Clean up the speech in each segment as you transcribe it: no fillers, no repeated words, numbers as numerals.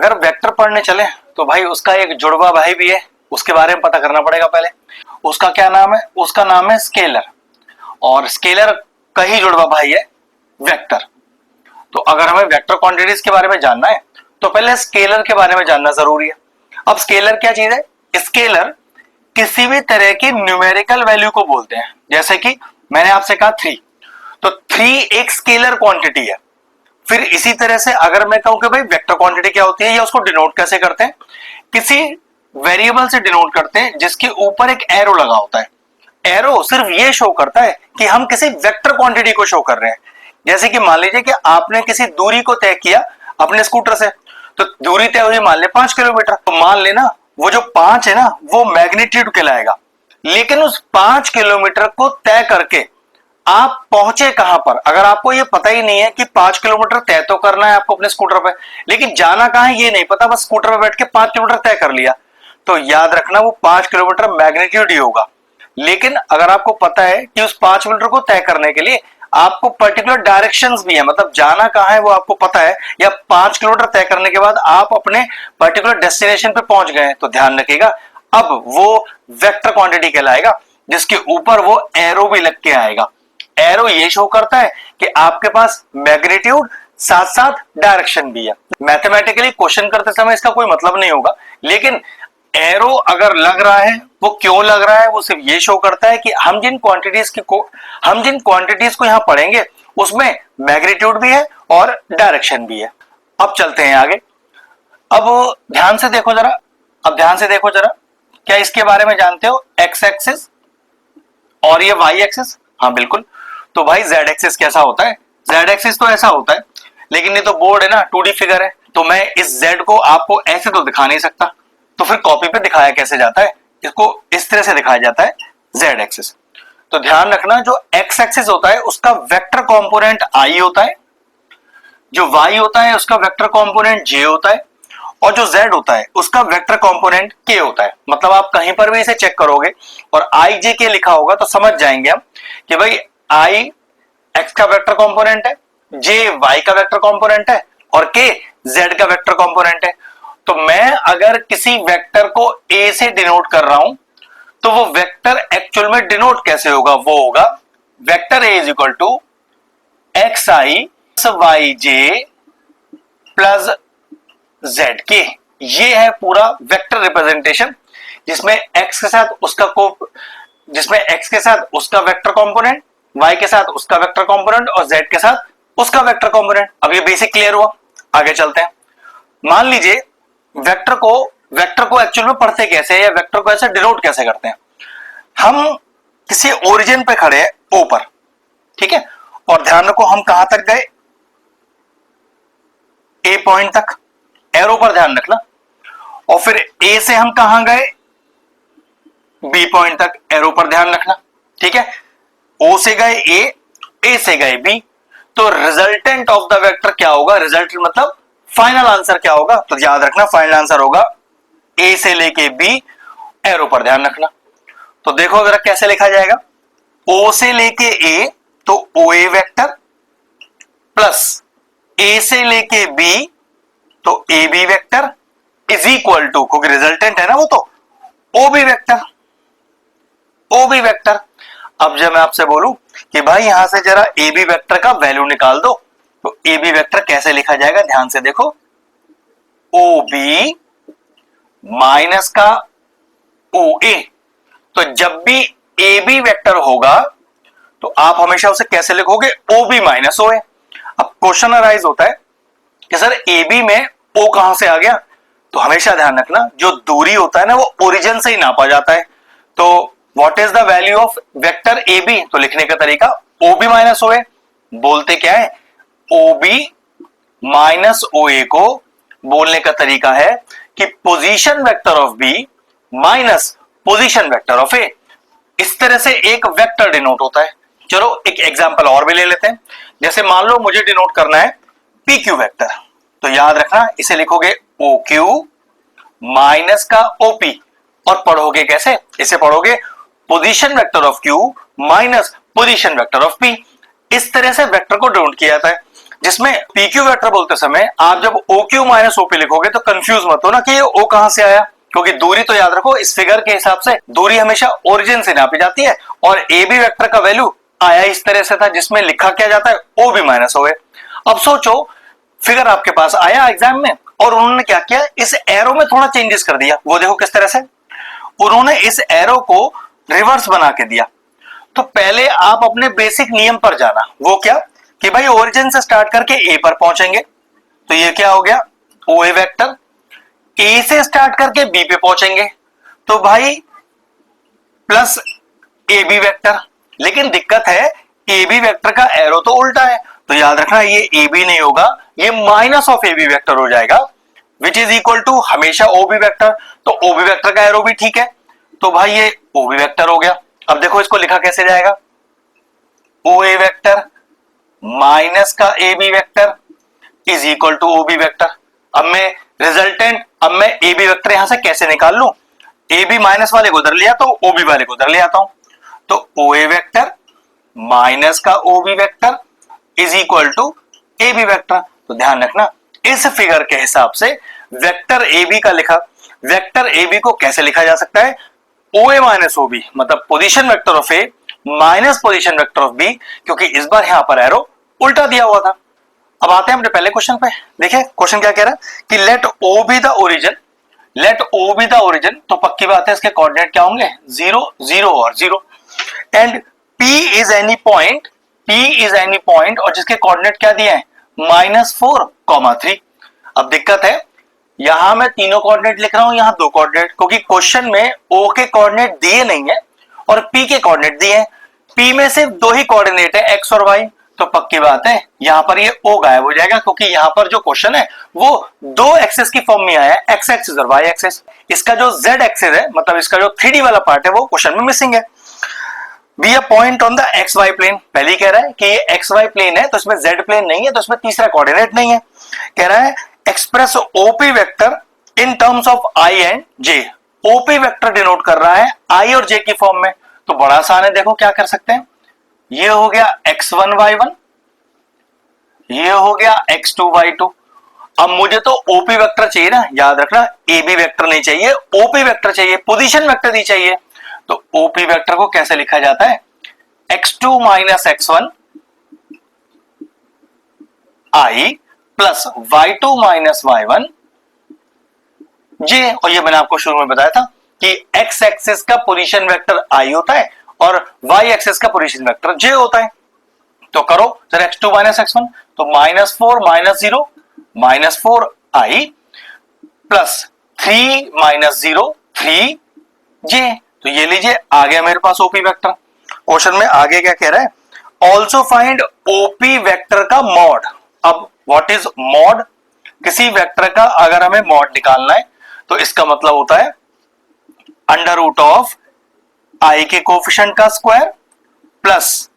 अगर वेक्टर पढ़ने चले तो भाई उसका एक जुड़वा भाई भी है, उसके बारे में पता करना पड़ेगा पहले। उसका क्या नाम है? उसका नाम है स्केलर, और स्केलर का ही जुड़वा भाई है वेक्टर। तो अगर हमें वेक्टर क्वांटिटीज के बारे में जानना है तो पहले स्केलर के बारे में जानना जरूरी है। अब स्केलर क्या चीज है? स्केलर किसी भी तरह की न्यूमेरिकल वैल्यू को बोलते हैं। जैसे कि मैंने आपसे कहा 3, तो 3 एक स्केलर क्वांटिटी है। फिर इसी तरह से अगर मैं कहूं कि भाई वेक्टर क्वांटिटी क्या होती है या उसको डिनोट कैसे करते हैं, किसी वेरिएबल से डिनोट करते हैं जिसके ऊपर एक एरो लगा होता है। एरो सिर्फ ये शो करता है कि हम किसी वेक्टर क्वांटिटी को शो कर रहे हैं। जैसे कि मान लीजिए कि आपने किसी दूरी को तय किया अपने स्कूटर से, तो दूरी तय हुई मान ले 5 किलोमीटर, तो मान लेना वो जो 5 है ना वो मैग्नीट्यूड कहलाएगा। लेकिन उस 5 किलोमीटर को तय करके आप पहुंचे कहां पर, अगर आपको ये पता ही नहीं है कि 5 किलोमीटर तय तो करना है आपको अपने स्कूटर पे, लेकिन जाना कहां है ये नहीं पता, बस स्कूटर पे बैठ के 5 किलोमीटर तय कर लिया, तो याद रखना वो 5 किलोमीटर मैग्नीट्यूड ही होगा। लेकिन अगर आपको पता है कि उस 5 किलोमीटर को तय करने के लिए आपको पर्टिकुलर डायरेक्शंस भी है, मतलब जाना कहां है वो आपको पता है, या 5 किलोमीटर तय करने के बाद आप अपने पर्टिकुलर डेस्टिनेशन पे पहुंच गए, तो ध्यान रखिएगा अब वो वेक्टर क्वांटिटी कहलाएगा जिसके ऊपर वो एरो भी लग के आएगा। एरो ये शो करता है कि आपके पास मैग्नीट्यूड साथ साथ डायरेक्शन भी है। मैथमेटिकली क्वेश्चन करते समय इसका कोई मतलब नहीं होगा, लेकिन एरो अगर लग रहा है वो क्यों लग रहा है, वो सिर्फ ये शो करता है कि हम जिन क्वांटिटीज को यहां पढ़ेंगे उसमें मैग्नीट्यूड भी है और डायरेक्शन भी है। अब चलते हैं आगे। अब ध्यान से देखो जरा, क्या इसके बारे में जानते हो? एक्स एक्सिस और ये वाई एक्सिस, हाँ बिल्कुल। तो भाई जेड एक्सिस कैसा होता है? जेड एक्सिस तो ऐसा होता है, लेकिन ये तो बोर्ड है ना, 2D फिगर है, तो मैं इस जेड को आपको ऐसे तो दिखा नहीं सकता, तो फिर कॉपी पे दिखाया कैसे जाता है? इसको इस तरह से दिखाया जाता है, जेड एक्सिस। तो ध्यान रखना जो एक्स एक्सिस होता है उसका वेक्टर कंपोनेंट आई होता है, जो वाई होता है उसका वेक्टर कंपोनेंट जे होता है, और जो z होता है उसका वेक्टर कंपोनेंट k होता है। मतलब आप कहीं पर भी इसे चेक करोगे और i j k लिखा होगा तो समझ जाएंगे हम कि भाई i x का वेक्टर कंपोनेंट है, j y का वेक्टर कंपोनेंट है और k z का वेक्टर कंपोनेंट है। तो मैं अगर किसी वेक्टर को a से डिनोट कर रहा हूं तो वो वेक्टर एक्चुअल में डिनोट कैसे होगा? वो होगा vector a is equal to xi yj plus zk। ये है पूरा वेक्टर रिप्रेजेंटेशन जिसमें x के साथ उसका वेक्टर कंपोनेंट, y के साथ उसका वेक्टर कंपोनेंट और z के साथ उसका वेक्टर कंपोनेंट। अब ये बेसिक क्लियर हुआ, आगे चलते हैं। मान लीजिए वेक्टर को एक्चुअल में पढ़ते कैसे है या वेक्टर को ऐसे डिनोट कैसे करते हैं। हम किसी ओरिजिन पे खड़े हैं O पर, ठीक है, और ध्यान रखो हम कहां तक गए? A पॉइंट तक, एरो पर ध्यान रखना। और फिर A से हम कहां गए? B पॉइंट तक, एरो पर ध्यान रखना, ठीक है। O से गए A से गए B, तो रिजल्टेंट ऑफ द वेक्टर क्या होगा? रिजल्ट मतलब फाइनल आंसर क्या होगा? तो याद रखना फाइनल आंसर होगा A से लेके B, एरो पर ध्यान रखना। तो देखो जरा कैसे लिखा जाएगा। O से लेके A तो OA वेक्टर प्लस A से लेके B तो AB vector is equal to, क्योंकि रिजल्टेंट है ना वो, तो OB वेक्टर। अब जब मैं आपसे बोलूं कि भाई यहां से जरा AB वेक्टर का वैल्यू निकाल दो, तो AB वेक्टर कैसे लिखा जाएगा? ध्यान से देखो, OB माइनस का OA। तो जब भी AB वेक्टर होगा तो आप हमेशा उसे कैसे लिखोगे? OB minus OA। अब क्वेश्चन अराइज होता है कि सर AB में O कहां से आ गया? तो हमेशा ध्यान रखना जो दूरी होता है ना वो ओरिजिन से ही नापा जाता है। तो what is the value of vector AB? तो लिखने का तरीका OB माइनस OA। बोलते क्या है? OB माइनस OA को बोलने का तरीका है कि position vector of B minus position vector of A। इस तरह से एक वेक्टर डिनोट होता है। चलो एक एग्जांपल और भी ले लेते हैं। जैसे मान लो मुझे डिनोट करना है PQ वेक्टर, तो याद रखना इसे लिखोगे OQ माइनस का OP, और पढ़ोगे कैसे? इसे पढ़ोगे position vector of Q minus position vector of P। इस तरह से वेक्टर को डिनोट किया जाता है। जिसमें PQ वेक्टर बोलते समय आप जब OQ माइनस OP लिखोगे तो कंफ्यूज मत हो ना कि ये O कहां से आया, क्योंकि दूरी तो याद रखो इस फिगर के हिसाब से दूरी हमेशा ओरिजिन से नापी जाती है, और AB वेक्टर का वैल्यू आया इस तरह से था जिसमें लिखा क्या जाता है OB माइनस OA। अब सोचो फिगर आपके पास आया एग्जाम में और उन्होंने क्या किया, इस एरो में थोड़ा चेंजेस कर दिया। वो देखो किस तरह से उन्होंने इस एरो को रिवर्स बना के दिया। तो पहले आप अपने बेसिक नियम पर जाना, वो क्या कि भाई ओरिजिन से स्टार्ट करके ए पर पहुंचेंगे, तो ये क्या हो गया OA वेक्टर। ए से स्टार्ट करके बी पे पहुंचेंगे तो भाई प्लस AB वेक्टर। लेकिन दिक्कत है AB वेक्टर का एरो तो उल्टा है, तो याद रखना ये AB नहीं होगा, ये माइनस ऑफ AB वेक्टर हो जाएगा, विच इज इक्वल टू हमेशा OB वेक्टर। तो OB वेक्टर का एरो भी ठीक है, तो भाई ये OB वेक्टर हो गया। अब देखो इसको लिखा कैसे जाएगा, OA वेक्टर माइनस का AB vector is equal to OB vector. अब मैं रिजल्टेंट, अब मैं AB वेक्टर यहां से कैसे निकाल लूं, AB माइनस वाले को उधर ले आता हूं, OB वाले को उधर ले आता हूं, तो OA वेक्टर माइनस का OB vector is equal to AB vector. तो ध्यान रखना इस फिगर के हिसाब से वेक्टर AB का लिखा, वेक्टर AB को कैसे लिखा जा सकता है, OA माइनस OB, मतलब position vector of A minus position vector of B, क्योंकि इस बार यहां पर एरो उल्टा दिया हुआ था। अब आते हैं अपने पहले क्वेश्चन पे। देखिए क्वेश्चन क्या कह रहा है कि let O be the origin, let O be the origin, तो पक्की बात है इसके कोऑर्डिनेट क्या होंगे 0 0 और 0, and P is any point, P is any point और जिसके कोऑर्डिनेट क्या दिए हैं -4, 3। अब दिक्कत है यहां मैं तीनों कोऑर्डिनेट लिख रहा हूं, यहां दो कोऑर्डिनेट, क्योंकि क्वेश्चन में O के कोऑर्डिनेट दिए नहीं है और P के कोऑर्डिनेट दिए हैं। P में सिर्फ दो ही कोऑर्डिनेट है X और Y, तो पक्की बात है यहां पर ये O गायब हो जाएगा, क्योंकि यहां पर जो क्वेश्चन है वो दो एक्सेस की फॉर्म में आया है, X एक्सिस और Y एक्सिस। इसका जो Z एक्सिस है, मतलब इसका जो 3D वाला पार्ट है वो क्वेश्चन में मिसिंग है। Be a point on the XY plane, पहले ही कह रहा है कि ये XY प्लेन है तो इसमें Z प्लेन नहीं है, तो इसमें तीसरा कोऑर्डिनेट नहीं है। कह रहा है express OP vector in terms of I and J। OP vector denote कर रहा है I और J की फॉर्म में, तो बड़ा आसान है, देखो क्या कर सकते हैं, ये हो गया x1 y1, ये हो गया x2 y2। अब मुझे तो OP वेक्टर चाहिए ना, याद रखना AB वेक्टर नहीं चाहिए, OP वेक्टर चाहिए, पोजीशन वेक्टर ही चाहिए। तो OP वेक्टर को कैसे लिखा जाता है, x2 minus x1 I plus y2 minus y1 j। और ये मैंने आपको शुरू में बताया था कि x एक्सिस का पोजीशन वेक्टर I होता है और y एक्सिस का पोजीशन वेक्टर j होता है। तो करो जरा x2 माइनस x1, तो -4 -0 -4 I प्लस 3 -0 3 j। तो ये लीजिए आ गया मेरे पास OP वेक्टर। क्वेश्चन में आगे क्या कह रहा है, ऑल्सो फाइंड OP वेक्टर का मॉड। अब व्हाट इज मॉड, किसी वेक्टर का अगर हमें मॉड निकालना है तो इसका मतलब होता है अंडर रूट ऑफ I के कोफिशिएंट का स्क्वायर प्लस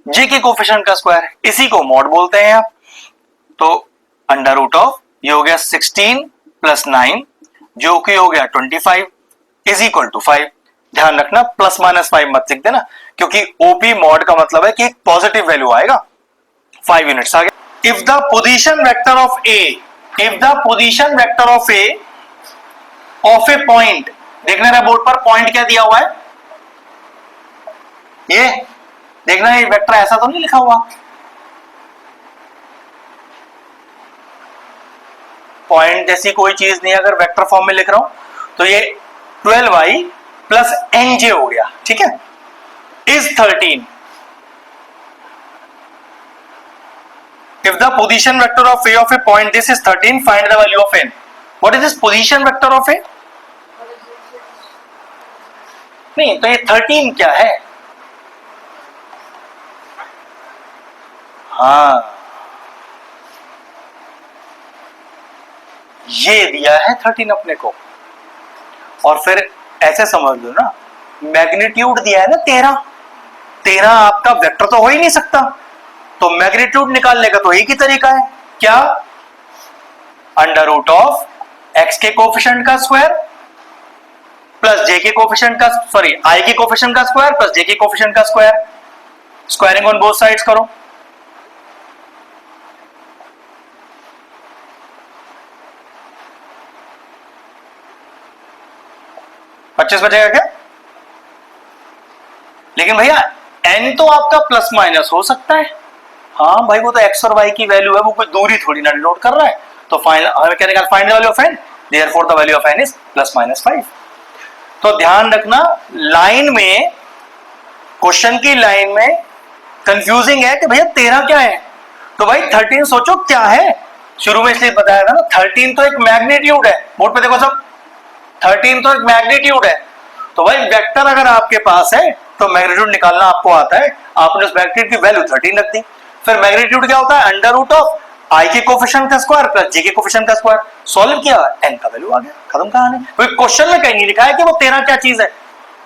J के कोफिशिएंट का स्क्वायर, इसी को मॉड बोलते हैं आप। तो अंडर रूट ऑफ ये हो गया 16 प्लस 9 जो कि हो गया 25 इज इक्वल टू 5। ध्यान रखना प्लस माइनस 5 मत लिख देना, क्योंकि OP मॉड का मतलब है कि एक पॉजिटिव वैल्यू आएगा। 5 यूनिट्स आ गए। If the position vector of A, if the position vector of A of A point, देखना है बोर्ड पर पॉइंट क्या दिया हुआ है, ये देखना ये वेक्टर ऐसा तो नहीं लिखा हुआ, पॉइंट जैसी कोई चीज नहीं, अगर वेक्टर फॉर्म में लिख रहा हूं तो ये 12y प्लस nj हो गया, ठीक है, is 13। If the position vector of A of a point this is 13, find the value of n। What is this position vector of A? नहीं तो ये 13 क्या है, हाँ ये दिया है 13 अपने को, और फिर ऐसे समझ लो ना मैग्नीट्यूड दिया है ना 13 आपका वेक्टर तो हो ही नहीं सकता, तो मैग्नीट्यूड निकालने का तो एक ही तरीका है, क्या, अंडर रूट ऑफ x के कोफिशिएंट का स्क्वायर प्लस j के कोफिशिएंट का, सॉरी I के कोफिशिएंट का स्क्वायर प्लस j के कोफिशिएंट का square, squaring on both sides करो, 25 बचेगा क्या? लेकिन भैया n तो आपका प्लस माइनस हो सकता है। हाँ भाई वो तो x और y की वैल्यू है, वो कोई दूरी थोड़ी ना डिनोट कर रहा है। तो फाइनल हमें क्या निकाल, find the value of n, therefore the value of n is plus minus 5। तो ध्यान रखना, लाइन में, क्वेश्चन की लाइन में कंफ्यूजिंग है कि भैया 13 क्या है। तो भाई 13 सोचो क्या है, शुरू में इसलिए बताया था ना, 13 तो एक मैग्नीट्यूड है। बोर्ड पे देखो सब, 13 तो एक मैग्नीट्यूड है। तो भाई वेक्टर अगर आपके पास है तो मैग्नीट्यूड निकालना आपको आता है, आपने उस मैग्नीट्यूड की वैल्यू 13 रख दी। फिर मैग्नीट्यूड क्या होता है, अंडर रूट ऑफ आई के कोफिशिएंट का स्क्वायर प्लस जे के कोफिशिएंट का स्क्वायर। सॉल्व किया, एन का वैल्यू आ गया, खत्म कहानी। कोई क्वेश्चन में कहीं नहीं लिखा है कि वो 13 क्या चीज है,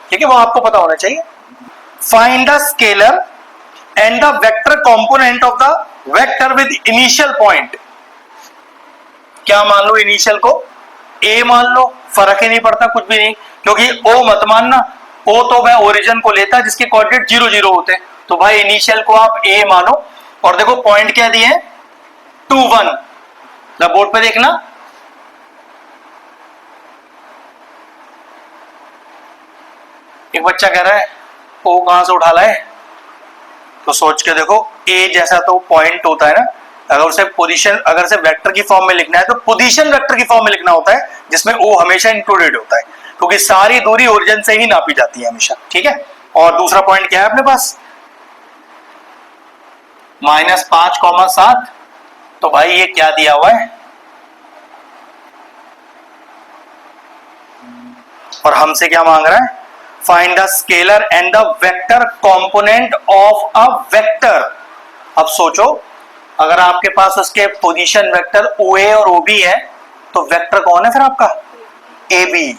ठीक है, वो आपको पता होना चाहिए। Find the scalar and the vector component of the vector with initial point. क्या मान लो इनिशियल को ए मान लो, फर्क ही नहीं पड़ता कुछ भी नहीं, क्योंकि ओ मत मानना, ओ तो वह ओरिजिन को लेता है जिसके कोऑर्डिनेट 0 0 होते हैं। तो भाई इनिशियल को आप ए मानो, और देखो पॉइंट क्या दिए हैं, 2 1। बोर्ड पे देखना, एक बच्चा कह रहा है ओ कहां से उठा लाए, तो सोच के देखो, ए जैसा तो पॉइंट होता है ना, अगर उसे पोजीशन, अगर उसे वेक्टर की फॉर्म में लिखना है तो पोजीशन वेक्टर की फॉर्म में लिखना होता है, जिसमें ओ हमेशा इंक्लूडेड होता है, क्योंकि सारी दूरी ओरिजिन से ही नापी जाती है हमेशा, ठीक है। और दूसरा पॉइंट क्या है अपने पास, -5,7। तो भाई ये क्या दिया हुआ है, और हमसे क्या मांग रहा है, find the scalar and the vector component of a vector. अब सोचो, अगर आपके पास उसके पोजीशन वेक्टर OA और OB है, तो वेक्टर कौन है फिर आपका, AB।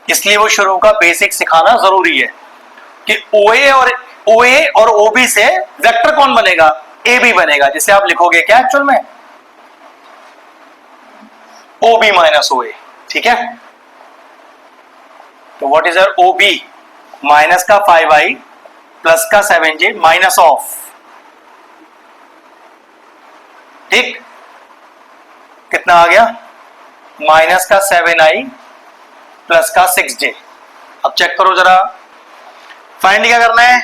इसलिए वो शुरू का बेसिक सिखाना जरूरी है कि OA और OB से वेक्टर कौन बनेगा, AB बनेगा, जिसे आप लिखोगे क्या एक्चुअल में, OB माइनस OA, ठीक है। तो व्हाट इज OB, माइनस का 5i प्लस का 7j माइनस ऑफ, ठीक, कितना आ गया, माइनस का 7i प्लस का 6j। अब चेक करो जरा, फाइंड क्या करना है,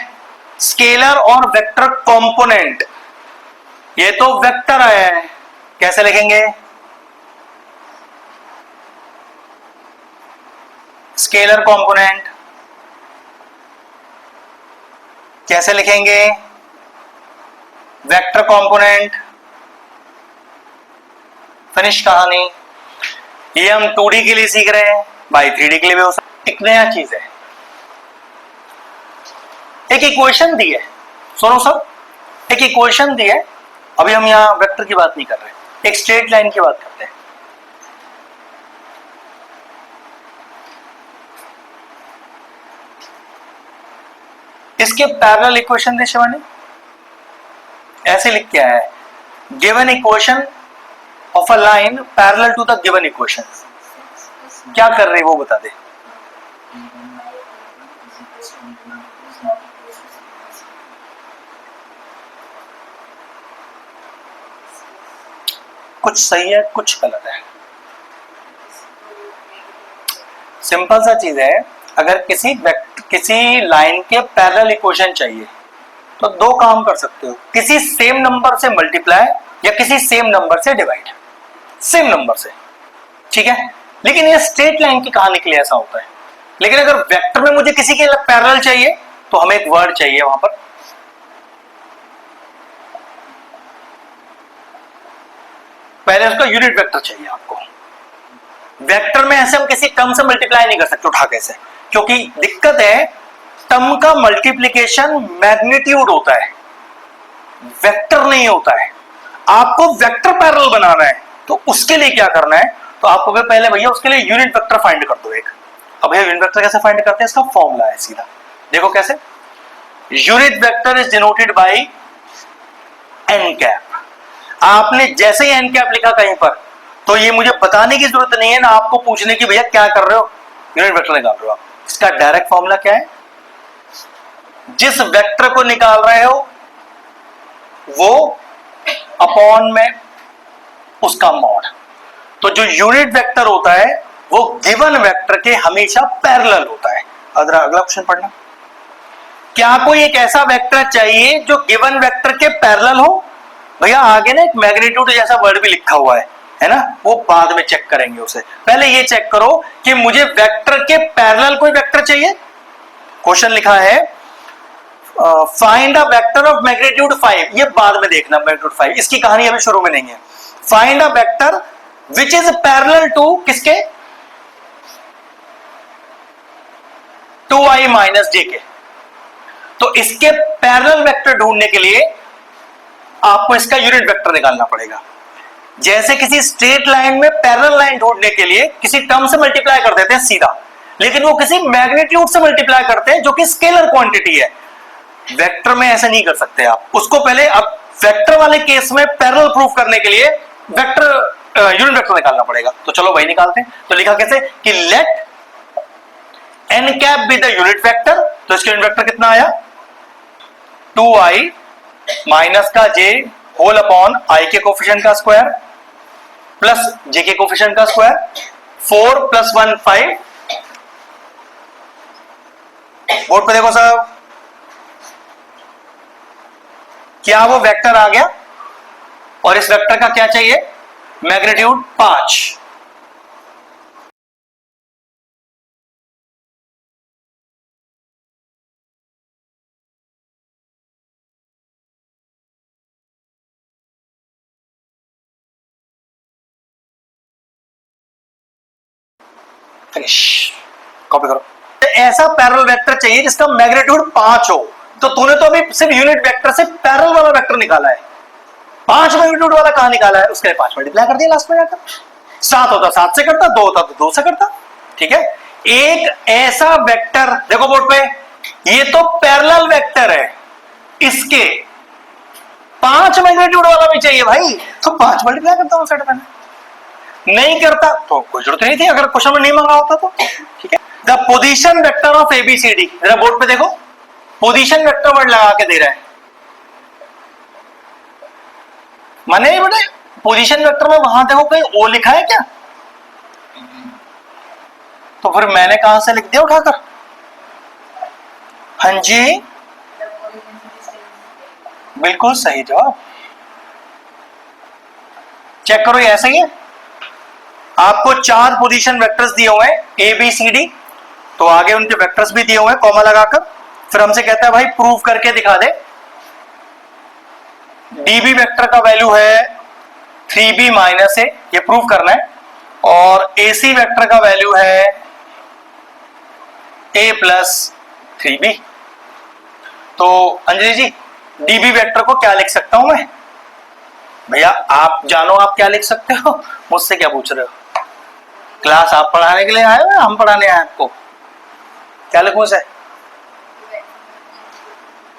स्केलर और वेक्टर कंपोनेंट। ये तो वेक्टर आया है, कैसे लिखेंगे, स्केलर कंपोनेंट कैसे लिखेंगे, वेक्टर कंपोनेंट, फिनिश कहानी। ये हम 2D के लिए सीख रहे हैं, भाई 3D के लिए भी हो सकता है। एक नया चीज है, एक इक्वेशन दी है, सुनो सब, एक इक्वेशन दी है। अभी हम यहां वेक्टर की बात नहीं कर रहे, एक स्ट्रेट लाइन की बात करते हैं। इसके पैरेलल इक्वेशन दे शिवानी, ऐसे लिख के आया है, given equation of a line parallel to the given equation. क्या कर रही है वो बता दे, कुछ सही है कुछ गलत है, सिंपल सा चीज है। अगर किसी लाइन के पैरेलल इक्वेशन चाहिए तो दो काम कर सकते हो, किसी सेम नंबर से मल्टीप्लाई या किसी सेम नंबर से डिवाइड, सेम नंबर से, ठीक है। लेकिन ये स्ट्रेट लाइन की कहानी के लिए ऐसा होता है। लेकिन अगर वेक्टर में मुझे किसी के पैरेलल चाहिए तो हमें एक वर्ड चाहिए वहां पर, पहले उसका यूनिट वेक्टर चाहिए आपको। वेक्टर में ऐसे हम किसी टर्म से मल्टीप्लाई नहीं कर सकते उठा कैसे, क्योंकि दिक्कत है, टर्म का मल्टीप्लिकेशन मैग्नीट्यूड होता है, वेक्टर नहीं होता है। आपको वेक्टर पैरेलल बनाना है तो उसके लिए क्या करना है, तो आपको पहले भैया उसके लिए यूनिट वेक्टर फाइंड कर दो एक। अब भैया यूनिट वेक्टर कैसे फाइंड करते हैं, इसका फॉर्मूला है सीधा, देखो कैसे, unit vector is denoted by n cap. आपने जैसे ही एन कैप लिखा कहीं पर, तो ये मुझे बताने की जरूरत नहीं है ना आपको पूछने की भैया क्या कर रहे हो, यूनिट वेक्टर निकाल रहे हो आप। इसका डायरेक्ट फॉर्मूला क्या है, जिस वेक्टर को निकाल रहे हो वो अपॉन में उसका मॉड। तो जो यूनिट वेक्टर होता है वो गिवन वेक्टर के हमेशा पैरेलल होता है। अगला क्वेश्चन पढ़ना। क्या कोई एक ऐसा वेक्टर चाहिए जो गिवन वेक्टर के पैरेलल हो? भैया आगे ना एक मैग्नीट्यूड जैसा वर्ड भी लिखा हुआ है ना, वो बाद में चेक करेंगे उसे। पहले ये चेक करो कि मुझे वेक्टर के पैरेलल कोई वेक्टर चाहिए। क्वेश्चन लिखा है find a vector of magnitude 5, ये बाद में देखना मैग्नीट्यूड 5, इसकी कहानी अभी शुरू में नहीं है। Find a vector which is parallel to किसके? 2i माइनस जे के। तो इसके पैरेलल वेक्टर ढूंढने के लिए आपको इसका यूनिट वेक्टर निकालना पड़ेगा। जैसे किसी स्ट्रेट लाइन में पैरेलल लाइन ढूंढने के लिए किसी टर्म से मल्टीप्लाई कर देते हैं सीधा, लेकिन वो किसी मैग्नीट्यूड से मल्टीप्लाई करते हैं जो कि स्केलर क्वांटिटी है। वेक्टर में ऐसा नहीं कर सकते आप उसको। पहले अब वेक्टर वाले केस में पैरेलल प्रूफ करने के लिए वेक्टर यूनिट वेक्टर निकालना पड़ेगा। तो चलो वही निकालते हैं। तो लिखा कैसे कि let n cap be the unit vector. तो इसका यूनिट वेक्टर कितना आया? 2i माइनस का j होल अपॉन i के कोफिशिएंट का स्क्वायर प्लस j के कोफिशिएंट का स्क्वायर, 4 + 1 5। बोर्ड पे देखो साहब, क्या वो वेक्टर आ गया? और इस वेक्टर का क्या चाहिए? मैग्नीट्यूड 5। फिनिश, कॉपी करो। तो ऐसा पैरेलल वेक्टर चाहिए जिसका मैग्नीट्यूड 5 हो। तो तूने तो अभी सिर्फ यूनिट वेक्टर से पैरेलल वाला वेक्टर निकाला है, 5 मैग्नीट्यूड वाला कहां निकाला है? उसके लिए 5 मल्टीप्लाई कर दिया लास्ट में जाकर। 7 होता 7 से करता, 2 होता तो 2 से करता। ठीक है, एक ऐसा वेक्टर देखो बोर्ड पे, ये तो पैरेलल वेक्टर है, इसके 5 मैग्नीट्यूड वाला भी चाहिए भाई, तो 5 मल्टीप्लाई करता हूं सेट में। नहीं करता तो कोई जरूरत नहीं थी, अगर क्वेश्चन में नहीं मांगा होता तो। ठीक है, the position vector of ABCD, जरा बोर्ड पे देखो, पोजीशन वेक्टर वर्ड लगा के दे रहा है। माने बेटे पोजीशन वेक्टर में वहां देखो कहीं ओ लिखा है क्या? तो फिर मैंने कहां से लिख दिया उठाकर? हाँ जी, बिल्कुल सही जवाब। चेक करो, ये ऐसा ही है। आपको 4 पोजीशन वेक्टर्स दिए हुए हैं ए बी सी डी, तो आगे उनके वेक्टर्स भी दिए हुए हैं कॉमा लगाकर। फिर हमसे कहता है भाई प्रूव करके दिखा दे। डीबी वेक्टर का वैल्यू है 3b माइनस ए, ये प्रूव करना है। और एसी वेक्टर का वैल्यू है a प्लस 3b। तो अंजलि जी, डीबी वेक्टर को क्या लिख सकता हूं मैं? भैया आप जानो आप क्या लिख सकते हो, मुझसे क्या पूछ रहे हो? क्लास आप पढ़ाने के लिए आए हो, हम पढ़ाने आए आपको? क्या लिखूं से?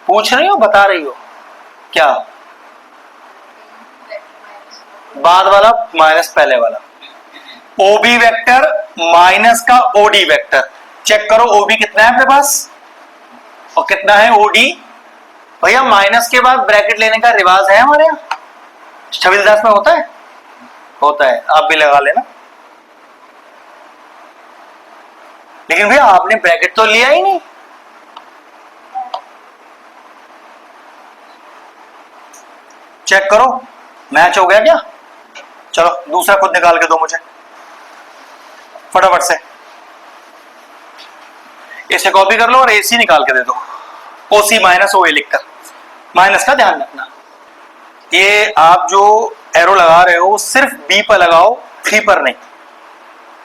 पूछ रही हो, बता रही हो क्या? बाद वाला माइनस पहले वाला। ओबी वेक्टर माइनस का ओडी वेक्टर। चेक करो ओबी कितना है अपने पास और कितना है ओडी। भैया माइनस के बाद ब्रैकेट लेने का रिवाज है हमारे यहाँ, छविलदास में होता है, होता है, आप भी लगा लेना। लेकिन भैया आपने ब्रैकेट तो लिया ही नहीं। चेक करो मैच हो गया क्या? चलो दूसरा खुद निकाल के दो मुझे फटाफट से। इसे कॉपी कर लो और एसी निकाल के दे दो, ओसी माइनस ओ ए लिखकर। माइनस का ध्यान रखना, ये आप जो एरो लगा रहे हो सिर्फ बी पर लगाओ, 3 पर नहीं।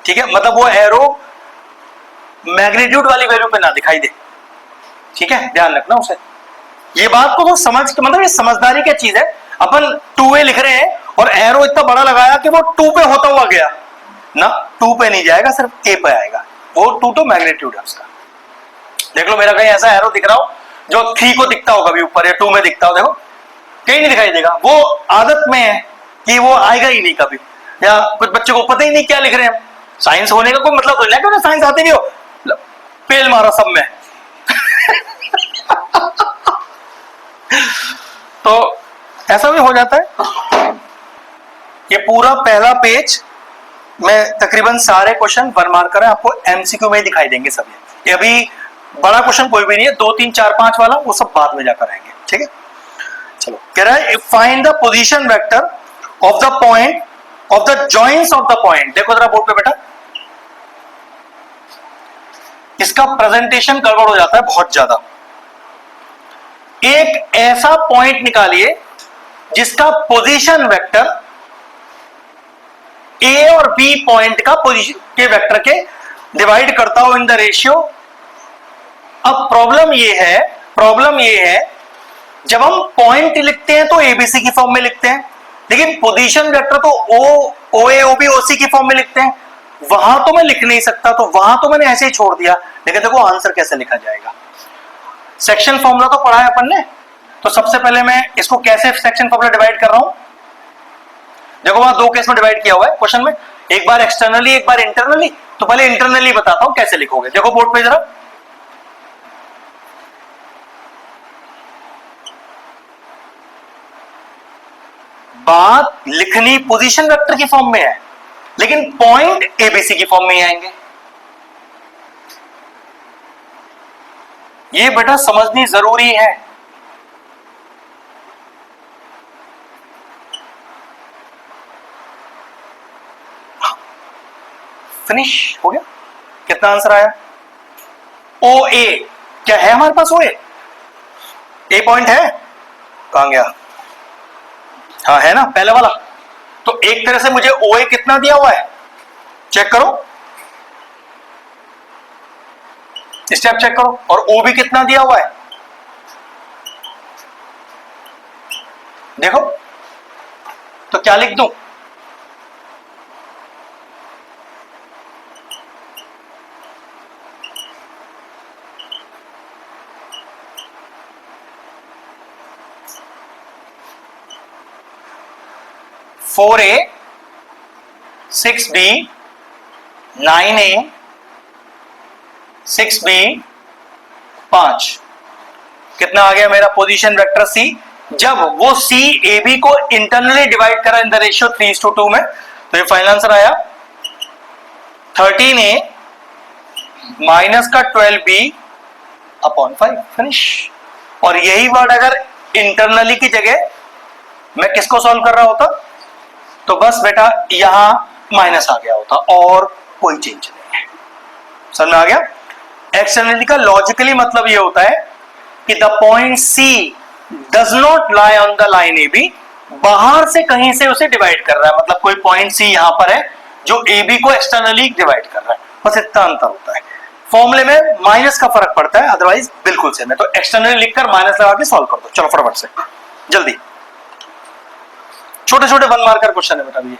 ठीक है, मतलब वो एरो मैग्नीट्यूड वाली वैल्यू पे ना दिखाई दे। ठीक है, ध्यान रखना उसे। ये बात को तो समझ के, मतलब ये समझदारी क्या चीज है। अपन 2a लिख रहे हैं और एरो इतना बड़ा लगाया कि वो 2 पे होता हुआ गया ना, 2 पे नहीं जाएगा, सिर्फ a पे आएगा। वो 2 तो मैग्नीट्यूड है उसका। देख लो मेरा कहीं ऐसा एरो दिख रहा हो जो 3 को दिखता हो कभी ऊपर या 2 में दिखता हो, देखो कहीं नहीं दिखाई देगा। वो आदत में है कि वो आएगा ही नहीं कभी, या कुछ बच्चों को पता ही नहीं क्या लिख रहे हैं। साइंस होने का कोई मतलब तो नहीं है, साइंस आती नहीं हो, फेल मारा सब में। तो ऐसा भी हो जाता है। ये पूरा पहला पेज मैं तकरीबन सारे क्वेश्चन 1 मार्कर है, आपको एमसीक्यू में ही दिखाई देंगे सभी। ये अभी बड़ा क्वेश्चन कोई भी नहीं है, 2 3 4 5 वाला वो सब बाद में जाकर आएंगे, ठीक है। चलो कह रहा है find the position vector of the point of the joints of the point. देखो जरा बोर्ड पे बेटा, इसका प्रेजेंटेशन गड़बड़ हो जाता है बहुत ज्यादा। एक ऐसा पॉइंट निकालिए जिसका पोजीशन वेक्टर ए और बी पॉइंट का पोजीशन के वेक्टर के डिवाइड करता हो इन द रेशियो। अब प्रॉब्लम ये है जब हम पॉइंट लिखते हैं तो एबीसी की फॉर्म में लिखते हैं, लेकिन पोजीशन वेक्टर तो ओ ए ओ बी ओ सी की फॉर्म में लिखते हैं। वहां तो मैं लिख नहीं सकता, तो वहां तो मैंने ऐसे ही छोड़ दिया, लेकिन देखो आंसर कैसे लिखा जाएगा। सेक्शन फॉर्मूला तो पढ़ा है अपन ने, तो सबसे पहले मैं इसको कैसे सेक्शन फॉर्मूला डिवाइड कर रहा हूं। देखो वहां 2 केस में डिवाइड किया हुआ है क्वेश्चन में, एक बार एक्सटर्नली एक बार इंटरनली। तो पहले इंटरनली बताता हूं कैसे लिखोगे। देखो बोर्ड पे जरा, बात लिखनी पोजीशन वेक्टर की फॉर्म में है, लेकिन पॉइंट एबीसी की फॉर्म में ही आएंगे। ये बेटा समझनी जरूरी है। फिनिश हो गया। कितना आंसर आया? ओ ए। क्या है हमारे पास ओ ए पॉइंट है? कहां गया? हाँ है ना पहले वाला। तो एक तरह से मुझे ओ ए कितना दिया हुआ है चेक करो, स्टेप चेक करो, और ओ बी कितना दिया हुआ है देखो। तो क्या लिख दूं? फोर ए 6B 9A 6B 5। कितना आ गया मेरा पोजीशन वेक्टर सी? जब वो सी ए बी को इंटरनली डिवाइड करा इन द रेशियो 3:2 में, तो ये फाइनल आंसर आया 13A माइनस का 12B अपॉन 5। फिनिश। और यही वर्ड अगर इंटरनली की जगह मैं किसको सॉल्व कर रहा होता तो बस बेटा यहां माइनस आ गया होता, और कोई चेंज नहीं है। समझ में आ गया? एक्सटर्नली का लॉजिकली मतलब ये होता है कि the point C does not lie on the line A B, बाहर से कहीं से उसे डिवाइड कर रहा है। मतलब कोई पॉइंट सी यहां पर है जो ए बी को एक्सटर्नली डिवाइड कर रहा है, बस इतना अंतर होता है। फॉर्मूले में माइनस का फर्क पड़ता है, अदरवाइज बिल्कुल सेम है। तो एक्सटर्नली लिखकर माइनस लगा के सॉल्व कर दो। चलो फटाफट से जल्दी। छोटे छोटे 1 मार्कर क्वेश्चन है बेटा। ये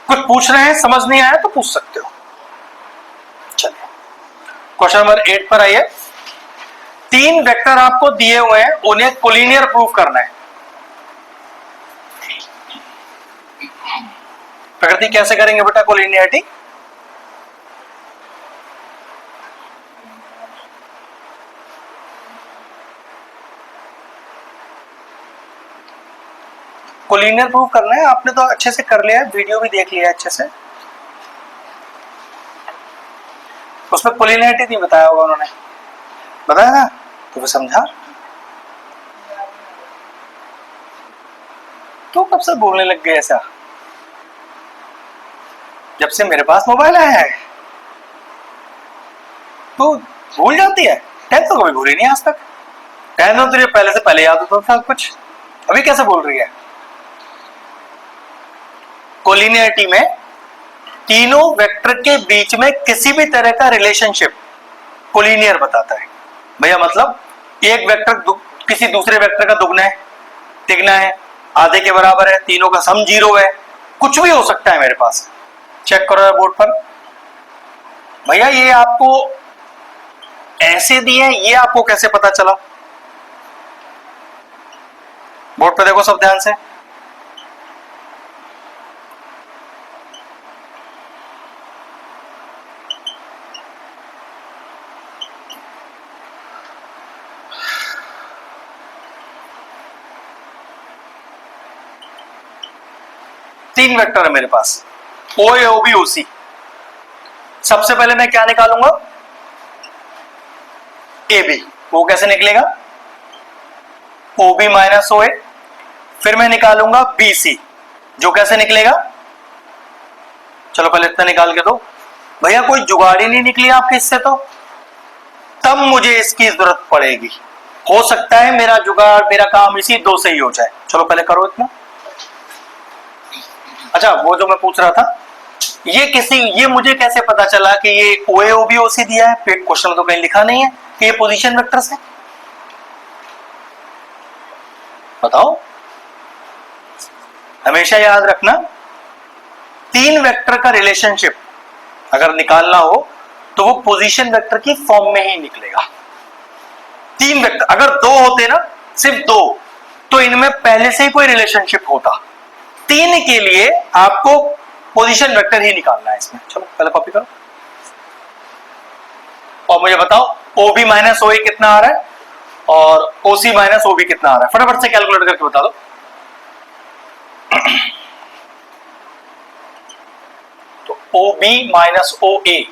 कुछ पूछ रहे हैं, समझ नहीं आया तो पूछ सकते हो। चलिए क्वेश्चन नंबर 8 पर आइए। 3 वेक्टर आपको दिए हुए हैं, उन्हें कोलिनियर प्रूव करना है। प्रकृति कैसे करेंगे बेटा कोलिनियरिटी? कोलिनियर प्रूव करना है। आपने तो अच्छे से कर लिया है, वीडियो भी देख लिया है अच्छे से। उसमें कोलिनियरिटी नहीं बताया होगा उन्होंने, बताया ना? तो वो समझा। तो कब से बोलने लग गए ऐसा? जब से मेरे पास मोबाइल आया है तो भूल जाती है। 10th तो कभी भूली नहीं आज तक। 10th तो पहले से पहले याद होता था कुछ, अभी कैसे बोल रही है? कोलिनियरिटी में तीनों वेक्टर के बीच में किसी भी तरह का रिलेशनशिप कोलिनियर बताता है। भैया मतलब एक वेक्टर किसी दूसरे वेक्टर का दुगना है, तिगना है, आधे के बराबर है, तीनों का सम 0 है, कुछ भी हो सकता है मेरे पास। चेक करो बोर्ड पर। भैया ये आपको ऐसे दिए, ये आपको कैसे पता चला? बोर्ड पे देखो सब ध्यान से। तीन वेक्टर है मेरे पास, ओ ए ओ बी ओ सी। सबसे पहले मैं क्या निकालूंगा, ए बी, वो कैसे निकलेगा, ओ बी माइनस ओ ए। फिर मैं निकालूंगा बी सी, जो कैसे निकलेगा, चलो पहले इतना निकाल के दो भैया, कोई जुगाड़ ही नहीं निकली आपके इससे, तो तब मुझे इसकी जरूरत पड़ेगी। हो सकता है मेरा जुगाड़, मेरा काम इसी दो से ही हो जाए। चलो पहले करो इतना। अच्छा, वो जो मैं पूछ रहा था, ये मुझे कैसे पता चला कि ये ओ ए ओ बी ओ सी दिया है, क्वेश्चन में तो कहीं लिखा नहीं है कि ये पोजीशन वेक्टर्स है, बताओ। हमेशा याद रखना, तीन वेक्टर का रिलेशनशिप अगर निकालना हो तो वो पोजीशन वेक्टर की फॉर्म में ही निकलेगा। तीन वेक्टर अगर दो होते ना, सिर्फ दो, तो इनमें पहले से ही कोई रिलेशनशिप होता। तीन के लिए आपको पोजीशन वेक्टर ही निकालना है इसमें। चलो पहले कॉपी करो और मुझे बताओ ओ बी माइनस ओ ए कितना आ रहा है और ओ सी माइनस ओ बी कितना आ रहा है, फटाफट से कैलकुलेट करके बता दो। तो ओ बी माइनस ओ ए,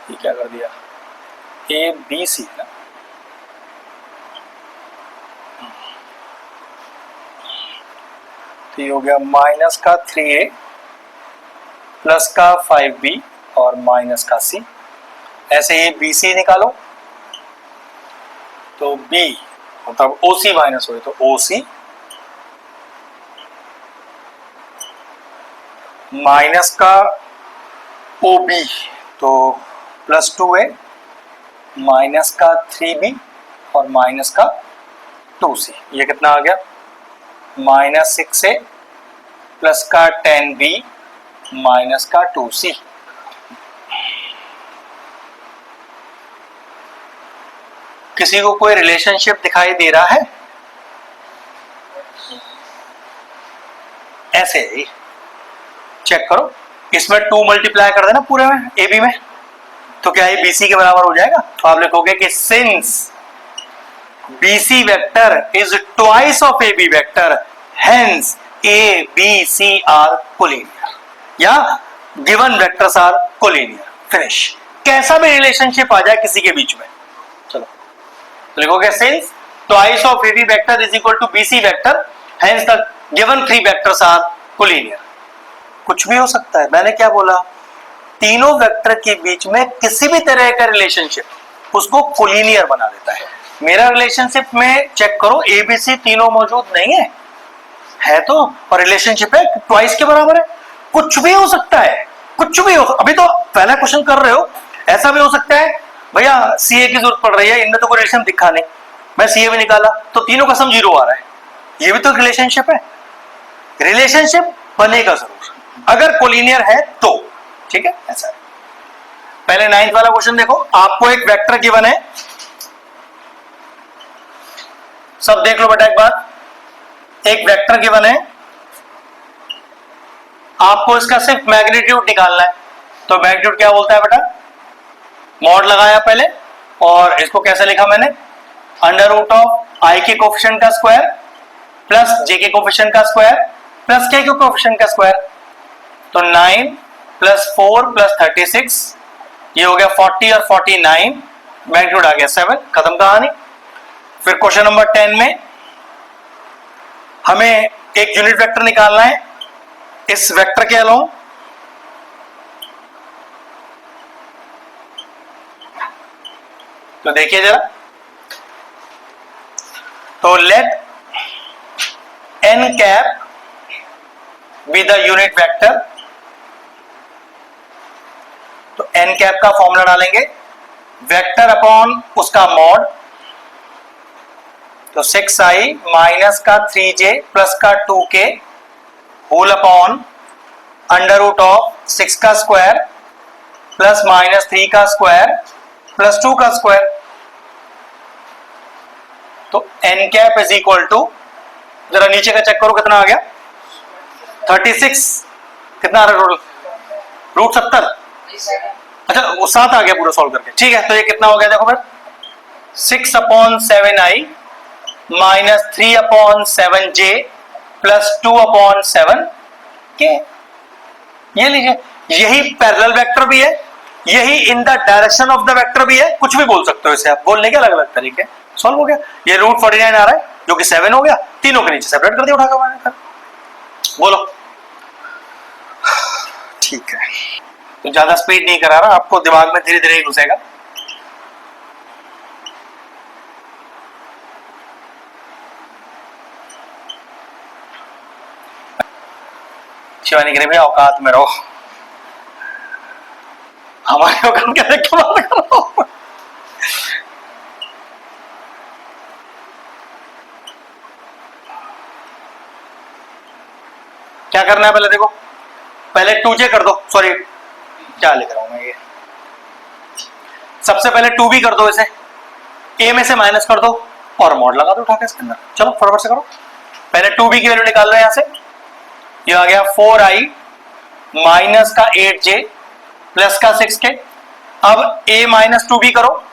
ये क्या कर दिया, ए बी सी ना, तो ये हो गया माइनस का 3a प्लस का 5b और माइनस का c। ऐसे ही बी सी निकालो, तो b मतलब ओ सी माइनस हो, तो ओ सी माइनस का ओ बी, तो प्लस 2a माइनस का 3b और माइनस का 2c। ये कितना आ गया, माइनस 6a प्लस का 10b माइनस का 2c। किसी को कोई रिलेशनशिप दिखाई दे रहा है, ऐसे ही चेक करो, इसमें 2 मल्टीप्लाई कर देना पूरे में ए बी में, तो क्या ये बी सी के बराबर हो जाएगा। तो आप लिखोगे कि since B C vector is twice of A B vector, hence A B C are collinear, या given vectors are collinear. Finish. कैसा भी रिलेशनशिप आ जाए किसी के बीच में, चलो तो लिखोगे since twice of A B vector is equal to B C vector, hence the given 3 vectors are collinear. कुछ भी हो सकता है, मैंने क्या बोला, तीनों वेक्टर के बीच में किसी भी तरह का रिलेशनशिप उसको कोलिनियर बना देता है। मेरा रिलेशनशिप में चेक करो, ए बी सी तीनों मौजूद नहीं है, है तो, और रिलेशनशिप है ट्वाइस के बराबर है। कुछ भी हो सकता है, कुछ भी हो, अभी तो पहला क्वेश्चन कर रहे हो, ऐसा भी हो सकता है भैया सीए की जरूरत पड़ रही है, इनमें तो कोई रिलेशन दिखा नहीं, मैं सीए भी निकाला तो तीनों का सम 0 आ रहा है, ये भी तो रिलेशनशिप है। रिलेशनशिप बनेगा जरूर अगर कोलिनियर है तो, ठीक है, ऐसा है। पहले 9th वाला क्वेश्चन देखो, आपको एक वेक्टर गिवन है, सब देख लो बेटा एक बार, एक वेक्टर गिवन है, आपको इसका सिर्फ मैग्नीट्यूड निकालना है। तो मैग्नीट्यूड क्या बोलता है बेटा, मॉड लगाया पहले, और इसको कैसे लिखा मैंने, अंडर रूट ऑफ आई के कोफिशिएंट का स्क्वायर प्लस जे के कोफिशिएंट का स्क्वायर प्लस के कोफिशिएंट का स्क्वायर। तो 9 प्लस 4 प्लस 36, ये हो गया 40 और 49, मैग्नीट्यूड आ गया 7, खत्म कहानी। फिर क्वेश्चन नंबर 10 में हमें एक यूनिट वेक्टर निकालना है इस वेक्टर के अलोंग, तो देखिए जरा, तो let n cap be the unit vector, तो n कैप का फॉर्मूला डालेंगे, वेक्टर अपॉन उसका मॉड, तो 6i माइनस का 3j प्लस का 2k whole upon under root of 6 का स्क्वायर प्लस माइनस 3 का स्क्वायर प्लस 2 का स्क्वायर। तो n cap is equal to, जरा नीचे का चेक करो कितना आ गया, 36 कितना आ रहा है टोटल? रूट 70। अच्छा वो 7 आ गया पूरा सॉल्व करके, ठीक है। तो ये कितना हो गया देखो फिर, 6/7i minus 3/7j plus 2/7k। ये लीजिए, यही पैरेलल वेक्टर भी है, यही in the direction of the vector भी है, कुछ भी बोल सकते हो इसे आप, बोलने के अलग अलग तरीके। सॉल्व हो गया। ये रूट 49 आ रहा है जो कि 7 हो गया, तीनों के नीचे सेपरेट कर दिया उठाकर मैंने। बोलो, ठीक है। तो ज्यादा स्पीड नहीं करा रहा, आपको दिमाग में धीरे धीरे ही घुसेगा। शिवानी गिरे भैया औकात में रहो, हमारे औकात के देख के बात करो। क्या करना है पहले देखो, पहले 2j कर दो, सॉरी क्या लिख रहा हूं मैं, ये सबसे पहले 2b कर दो, इसे a में से माइनस कर दो और मॉड लगा दो उठा के इसके अंदर। चलो फटाफट से करो। पहले 2b की वैल्यू निकाल लो यहां से, ये आ गया 4i माइनस का 8j प्लस का 6k। अब a माइनस 2b करो,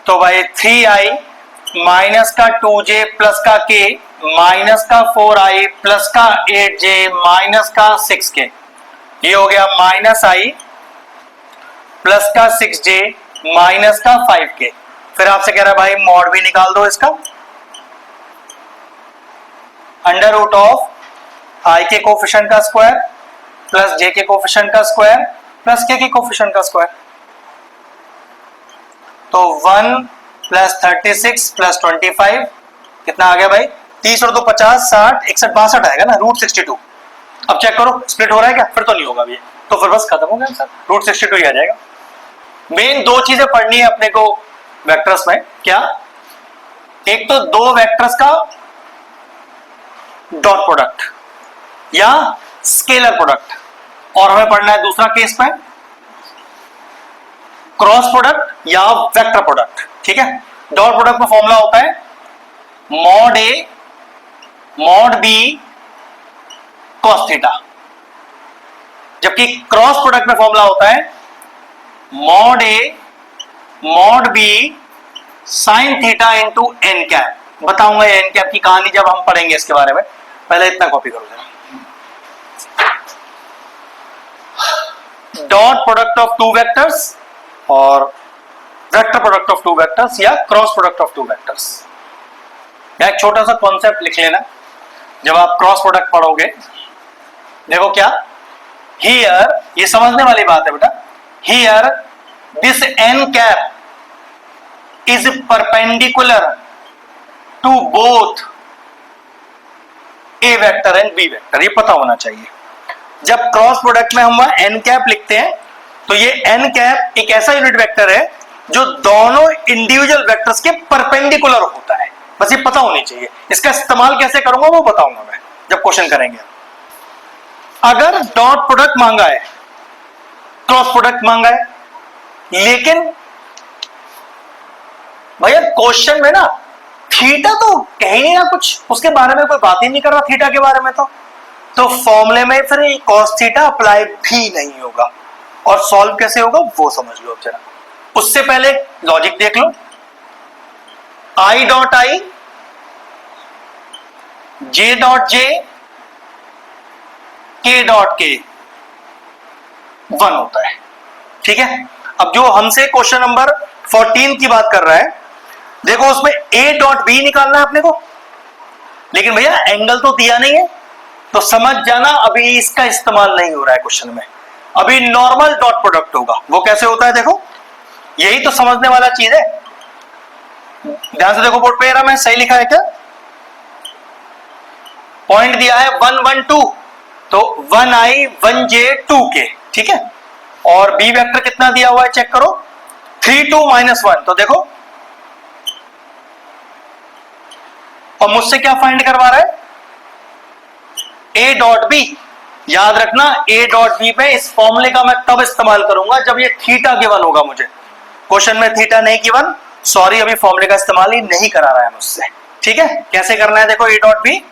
तो भाई 3i माइनस का 2j प्लस का k माइनस का 4i प्लस का 8j माइनस का 6k, ये हो गया माइनस i प्लस का 6j माइनस का 5k। फिर आपसे कह रहा है भाई मॉड भी निकाल दो इसका, अंडर रूट ऑफ i के कोफिशिएंट का स्क्वायर प्लस j के कोफिशिएंट का स्क्वायर प्लस k के कोफिशिएंट का स्क्वायर। तो 1 प्लस 36 प्लस 25 कितना आ गया भाई, 30 और 2 50 60 61 62 आएगा ना, रूट 62। अब चेक करो स्प्लिट हो रहा है क्या, फिर तो नहीं होगा भी, तो फिर बस खत्म हो गया आंसर, रूट 62 ही आ जाएगा। मेन दो चीजें पढ़नी है अपने को वेक्टर्स में, क्या, एक तो दो वेक्टर्स का डॉट प्रोडक्ट या स्केलर प्रोडक्ट, और हमें पढ़ना है दूसरा केस में क्रॉस प्रोडक्ट या वेक्टर प्रोडक्ट, ठीक है। डॉट प्रोडक्ट में फॉर्मूला होता है mod A mod B cos theta, जबकि क्रॉस प्रोडक्ट में फॉर्मूला होता है mod A mod B sine theta into N cap. बताऊंगा ये एन कैप की कहानी जब हम पढ़ेंगे इसके बारे में, पहले इतना कॉपी करो जरा। Dot product of two vectors और vector product of two vectors या cross product of two vectors. या एक छोटा सा कॉन्सेप्ट लिख लेना जब आप क्रॉस प्रोडक्ट पढ़ोगे। देखो क्या, हियर, ये समझने वाली बात है बेटा, here this n cap is perpendicular to both A vector and B vector, ये पता होना चाहिए। जब क्रॉस प्रोडक्ट में हम वहां एन कैप लिखते हैं तो ये एन कैप एक ऐसा यूनिट वेक्टर है जो दोनों इंडिविजुअल वेक्टर्स के परपेंडिकुलर होता है, बस ये पता होनी चाहिए। इसका इस्तेमाल कैसे करूंगा वो बताऊंगा मैं जब क्वेश्चन करेंगे। अगर डॉट प्रोडक्ट मांगा है, क्रॉस प्रोडक्ट मांगा है, लेकिन भैया क्वेश्चन में ना थीटा तो कह ही नहीं ना कुछ, उसके बारे में कोई बात ही नहीं कर रहा थीटा के बारे में, तो फॉर्मूले में फिर कॉस थीटा अप्लाई भी नहीं होगा। और सॉल्व कैसे होगा वो समझ लो जरा। उससे पहले लॉजिक देख लो, I dot I J dot J के डॉट के 1 होता है, ठीक है। अब जो हमसे क्वेश्चन नंबर 14 की बात कर रहा है, देखो उसमें ए डॉट बी निकालना है अपने को, लेकिन भैया एंगल तो दिया नहीं है, तो समझ जाना अभी इसका इस्तेमाल नहीं हो रहा है क्वेश्चन में, अभी नॉर्मल डॉट प्रोडक्ट होगा। वो कैसे होता है देखो, यही तो समझने वाला चीज है। ध्यान से देखो बोर्ड पे, मैं सही लिखा है क्या, पॉइंट दिया है 1 1 2, तो 1i 1j 2k, ठीक है। और बी वेक्टर कितना दिया हुआ है चेक करो, 3 2 -1, तो देखो और मुझसे क्या फाइंड करवा रहा है, ए डॉट बी। याद रखना ए डॉट बी पे इस फॉर्मूले का मैं तब इस्तेमाल करूंगा जब ये थीटा गिवन होगा मुझे। क्वेश्चन में थीटा नहीं गिवन, सॉरी, अभी फॉर्मूले का इस्तेमाल ही नहीं करा रहा है मुझसे, ठीक है। कैसे करना है देखो, ए डॉट बी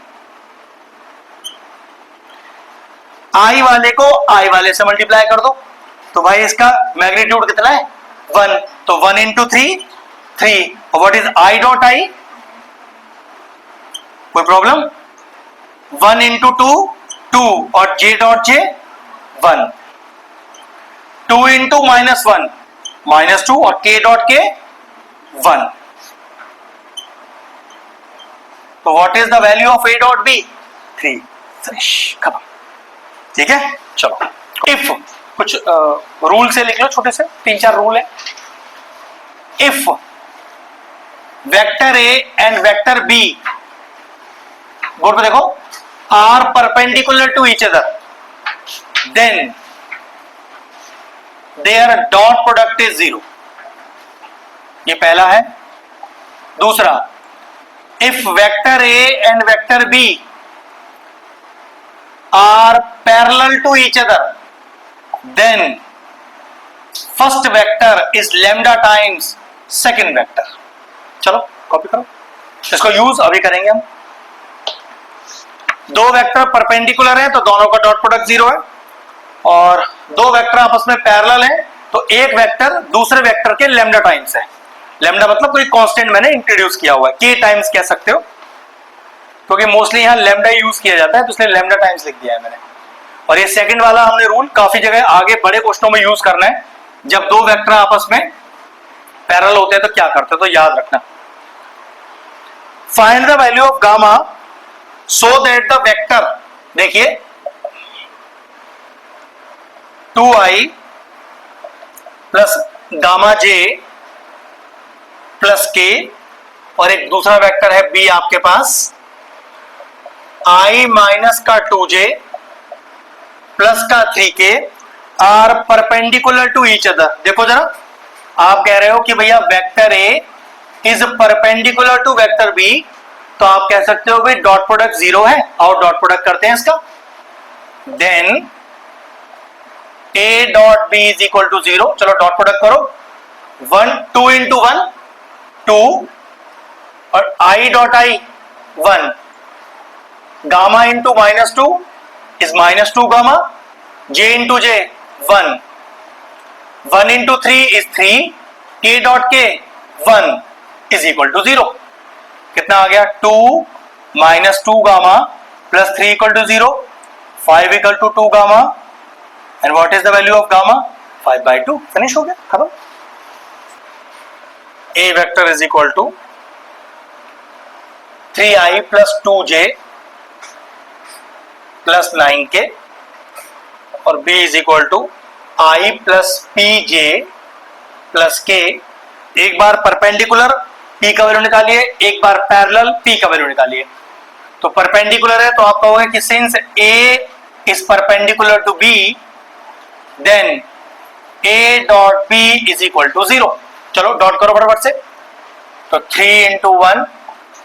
आई वाले को आई वाले से मल्टीप्लाई कर दो, तो भाई इसका मैग्नीट्यूड कितना है 1, तो 1 इंटू 3 3, और what is I dot I, कोई प्रॉब्लम, 1 इंटू 2 2, और जे डॉट जे 1, 2 इंटू -1 -2, और के डॉट के 1, तो what is the value of A dot B 3, finish, खत्म। ठीक है, चलो इफ कुछ रूल से लिख लो, छोटे से 3-4 रूल है। If vector A and vector B, board पे देखो, are perpendicular to each other, then their dot product is 0, ये पहला है। दूसरा, if vector A and vector B are parallel to each other, then first vector is lambda times second vector। चलो copy करो, इसको use अभी करेंगे हम। दो वेक्टर परपेंडिकुलर हैं तो दोनों का डॉट प्रोडक्ट 0 है, और दो वेक्टर आपस में पैरेलल हैं तो एक वेक्टर दूसरे वेक्टर के लैम्डा टाइम्स है। लैम्डा मतलब कोई कांस्टेंट मैंने इंट्रोड्यूस किया हुआ है, के टाइम्स कह सकते हो, क्योंकि मोस्टली यहां लैम्डा यूज किया जाता है तो इसलिए लैम्डा टाइम्स लिख दिया है मैंने। और ये सेकंड वाला हमने रूल काफी जगह आगे बड़े क्वेश्चनों में यूज करना है, जब दो वेक्टर आपस में पैरेलल होते हैं तो क्या करते हैं, तो याद रखना। Find the value of gamma so that the vector, देखिए 2i प्लस गामा जे प्लस के, और एक दूसरा वेक्टर है बी आपके पास i माइनस का 2j प्लस का 3k are perpendicular to each other. देखो जरा, आप कह रहे हो कि भैया vector A is perpendicular to vector B, तो आप कह सकते हो भाई डॉट प्रोडक्ट 0 है, और डॉट प्रोडक्ट करते हैं इसका। Then a dot b is equal to 0, चलो डॉट प्रोडक्ट करो, 1 2 इंटू 1 2, और i dot i 1, gamma into -2 is -2 gamma, j into j 1, 1 into 3 is 3, k dot के 1 इज इक्वल टू 0। कितना आ गया, 2 -2 gamma plus 3 equal to 0, 5 equal to 2 gamma, and what is the value of gamma 5/2। Finish हो गया, खत्म। a vector is equal to 3i plus 2j plus 9k, और b is equal to i plus pj plus k। एक बार perpendicular p का value निकालिए, एक बार पैरेलल p का वैल्यू निकालिए। तो परपेंडिकुलर है तो आप कहोगे कि since a is perpendicular to b, then a dot b is equal to 0। चलो डॉट करो फटाफट से, तो 3 into 1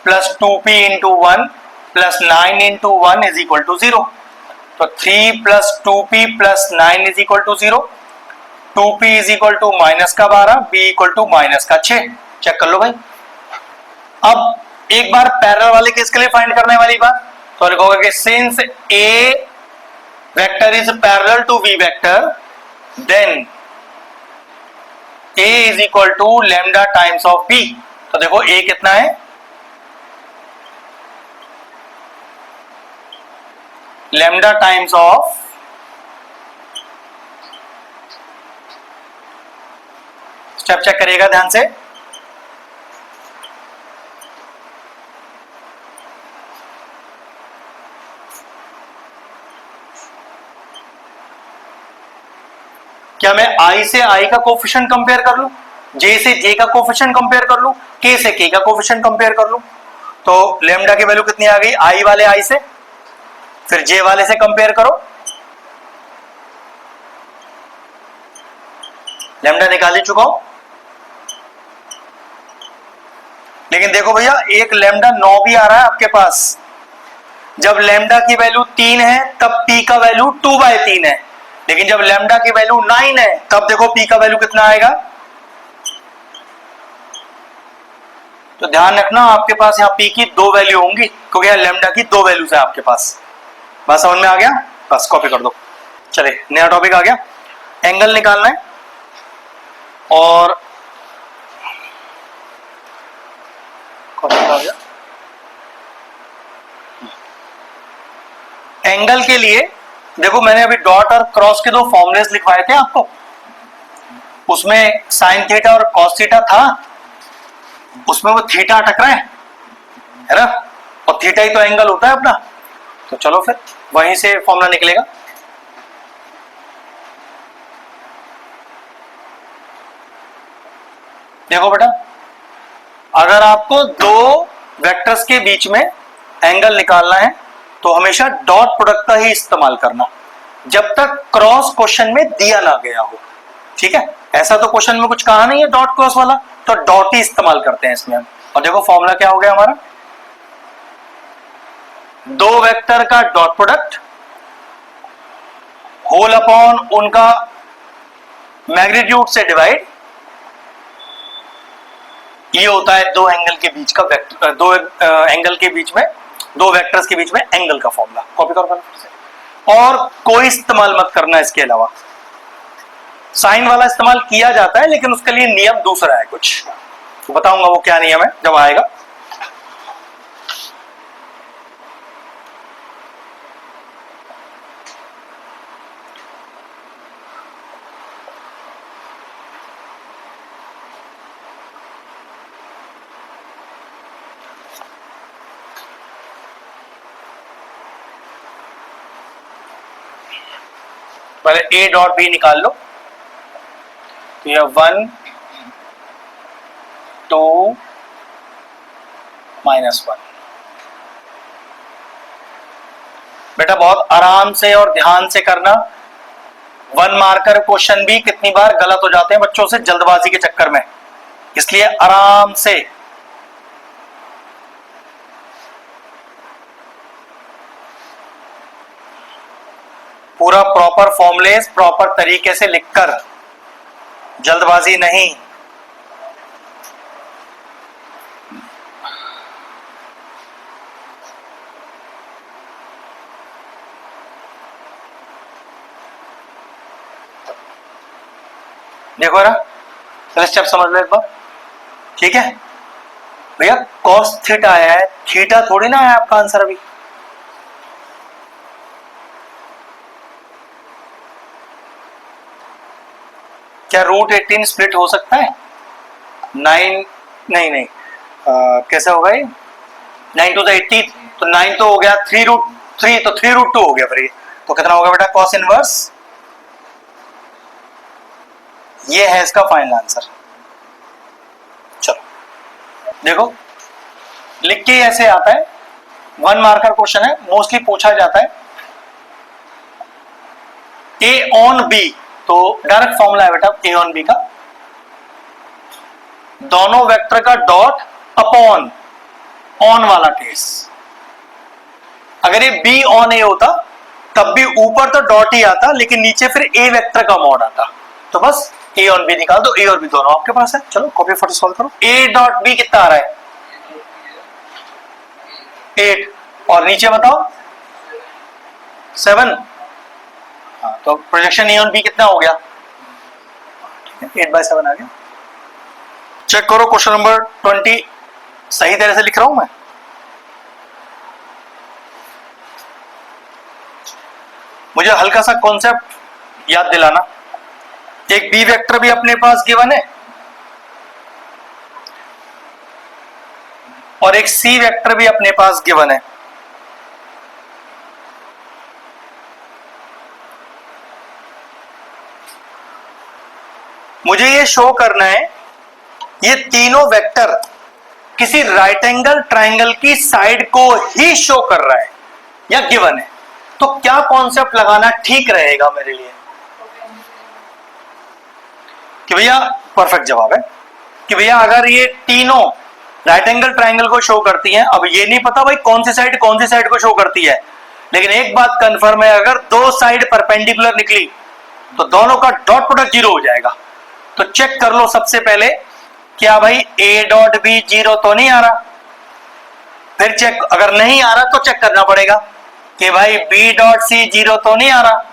plus 2p into 1 plus 9 into 1 is equal to 0, तो 3 plus 2p plus 9 is equal to 0, 2p is equal to -12, b equal to -6। Check कर लो भाई। अब एक बार पैरेलल वाले केस के लिए फाइंड करने वाली बात, तो लिखोगे कि since a vector is parallel to b vector, then a is equal to lambda times of b। तो देखो a कितना है, lambda times of step check करिएगा ध्यान से, क्या मैं i से i का कोफिशिएंट कंपेयर कर लूं, j से j का कोफिशिएंट कंपेयर कर लूं, k से k का कोफिशिएंट कंपेयर कर लूं, तो लैम्डा की वैल्यू कितनी आ गई, i वाले i से, फिर j वाले से कंपेयर करो, लैम्डा निकाल ही चुका हूं। लेकिन देखो भैया एक लैम्डा 9 भी आ रहा है आपके पास, जब लैम्डा की वैल्यू 3 है तब p का वैल्यू 2/3 है, लेकिन जब लैम्डा की वैल्यू 9 है तब देखो p का वैल्यू कितना आएगा। तो ध्यान रखना आपके पास यहाँ p की 2 वैल्यू होंगी, क्योंकि यहाँ लैम्डा की 2 वैल्यूज है आपके पास। बात समझ में आ गया। बस कॉपी कर दो। चले नया टॉपिक आ गया, एंगल निकालना है। और कॉपी आ गया। एंगल के लिए देखो मैंने अभी डॉट और क्रॉस के दो फॉर्मुलेस लिखवाए थे आपको, उसमें साइन थीटा और कॉस थीटा था, उसमें वो थीटा अटक रहा है ना, और थीटा ही तो एंगल होता है अपना। तो चलो फिर वहीं से फॉर्मूला निकलेगा। देखो बेटा, अगर आपको दो वेक्टर्स के बीच में एंगल निकालना है तो हमेशा डॉट प्रोडक्ट का ही इस्तेमाल करना, जब तक क्रॉस क्वेश्चन में दिया ना गया हो। ठीक है, ऐसा तो क्वेश्चन में कुछ कहा नहीं है डॉट क्रॉस वाला, तो डॉट ही इस्तेमाल करते हैं इसमें हम। और देखो फॉर्मूला क्या हो गया हमारा, दो वेक्टर का डॉट प्रोडक्ट होल अपॉन उनका मैग्नीट्यूड से डिवाइड, ये होता है दो एंगल के बीच का वेक्टर, दो एंगल के बीच में, दो वेक्टर्स के बीच में एंगल का फॉर्मूला। कॉपी करो और कोई इस्तेमाल मत करना इसके अलावा। साइन वाला इस्तेमाल किया जाता है लेकिन उसके लिए नियम दूसरा है कुछ, तो बताऊंगा वो क्या नियम है जब आएगा। पहले ए डॉट बी निकाल लो, तो यह 1 2 -1। बेटा बहुत आराम से और ध्यान से करना, 1 मार्कर क्वेश्चन भी कितनी बार गलत हो जाते हैं बच्चों से जल्दबाजी के चक्कर में, इसलिए आराम से। पूरा प्रॉपर फॉर्मुलेस प्रॉपर तरीके से लिखकर, जल्दबाजी नहीं। देखो ना, पहले स्टेप समझ लो एक बार। ठीक है भैया, कॉस थीटा आया है, थीटा थोड़ी ना है आपका आंसर अभी। क्या √18 स्प्लिट हो सकता है? 9 नहीं कैसे होगा ये? 9 to the 80, तो 9 तो हो गया, 3√3 तो 3√2 हो गया। फिर ये तो कितना होगा बेटा कॉस इनवर्स? ये है इसका फाइनल आंसर। चलो देखो, लिख के ऐसे आता है, 1 मार्कर क्वेश्चन है, मोस्टली पूछा जाता है। ए ऑन बी, तो डायरेक्ट फॉर्मूला है बेटा ए ऑन बी का, दोनों वेक्टर का डॉट अपॉन ऑन वाला केस। अगर ये बी ऑन ए होता तब भी ऊपर तो डॉट ही आता, लेकिन नीचे फिर ए वेक्टर का मॉड आता। तो बस ए ऑन बी निकाल दो, ए और बी दोनों आपके पास है। चलो कॉपी फॉर सॉल्व करो। ए डॉट बी कितना आ रहा है? 8, और नीचे बताओ 7। तो प्रोजेक्शन ए ऑन बी कितना हो गया? 8/7 आ गया। चेक करो क्वेश्चन नंबर 20 सही तरह से लिख रहा हूं मैं? मुझे हल्का सा कॉन्सेप्ट याद दिलाना। एक बी वेक्टर भी अपने पास गिवन है और एक सी वेक्टर भी अपने पास गिवन है। मुझे ये शो करना है ये तीनों वेक्टर किसी राइट एंगल ट्राइंगल की साइड को ही शो कर रहा है या गिवन है। तो क्या कॉन्सेप्ट लगाना ठीक रहेगा मेरे लिए कि भैया, परफेक्ट जवाब है कि भैया अगर ये तीनों राइट एंगल ट्राइंगल को शो करती हैं, अब ये नहीं पता भाई कौन सी साइड को शो करती है, लेकिन एक बात कंफर्म है, अगर दो साइड परपेंडिकुलर निकली तो दोनों का डॉट प्रोडक्ट 0 हो जाएगा। तो चेक कर लो सबसे पहले, क्या भाई ए डॉट बी 0 तो नहीं आ रहा? फिर चेक, अगर नहीं आ रहा तो चेक करना पड़ेगा कि भाई बी डॉट सी जीरो तो नहीं आ रहा,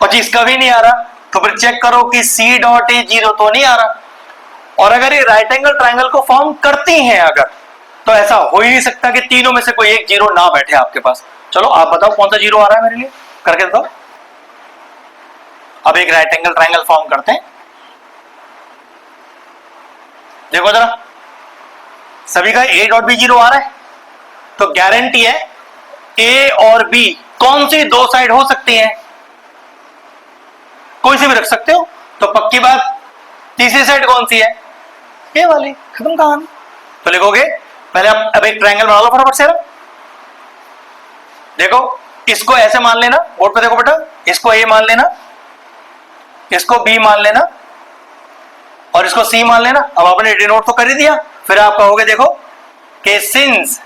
और जिसका भी नहीं आ रहा तो फिर चेक करो कि सी डॉट ए जीरो तो नहीं आ रहा। और अगर ये राइट एंगल ट्राइंगल को फॉर्म करती हैं अगर, तो ऐसा हो ही नहीं सकता कि तीनों में से कोई एक जीरो ना बैठे आपके पास। चलो आप बताओ कौन सा जीरो आ रहा है मेरे लिए, करके बताओ। अब एक राइट एंगल ट्राइंगल फॉर्म करते हैं, देखो जरा, सभी का ए डॉट बी जीरो आ रहा है, तो गारंटी है ए और बी कौन सी दो साइड हो सकती हैं, कोई सी भी रख सकते हो। तो पक्की बात तीसरी साइड कौन सी है, ये वाली, खत्म कहानी। तो लिखोगे पहले अब एक ट्रायंगल बना लो फटाफट से। देखो इसको ऐसे मान लेना, बोर्ड पे देखो बेटा, इसको ए मान लेना, इसको बी मान लेना और इसको सी मान लेना। अब आपने डिनोट तो कर ही दिया, फिर आप कहोगे देखो कि since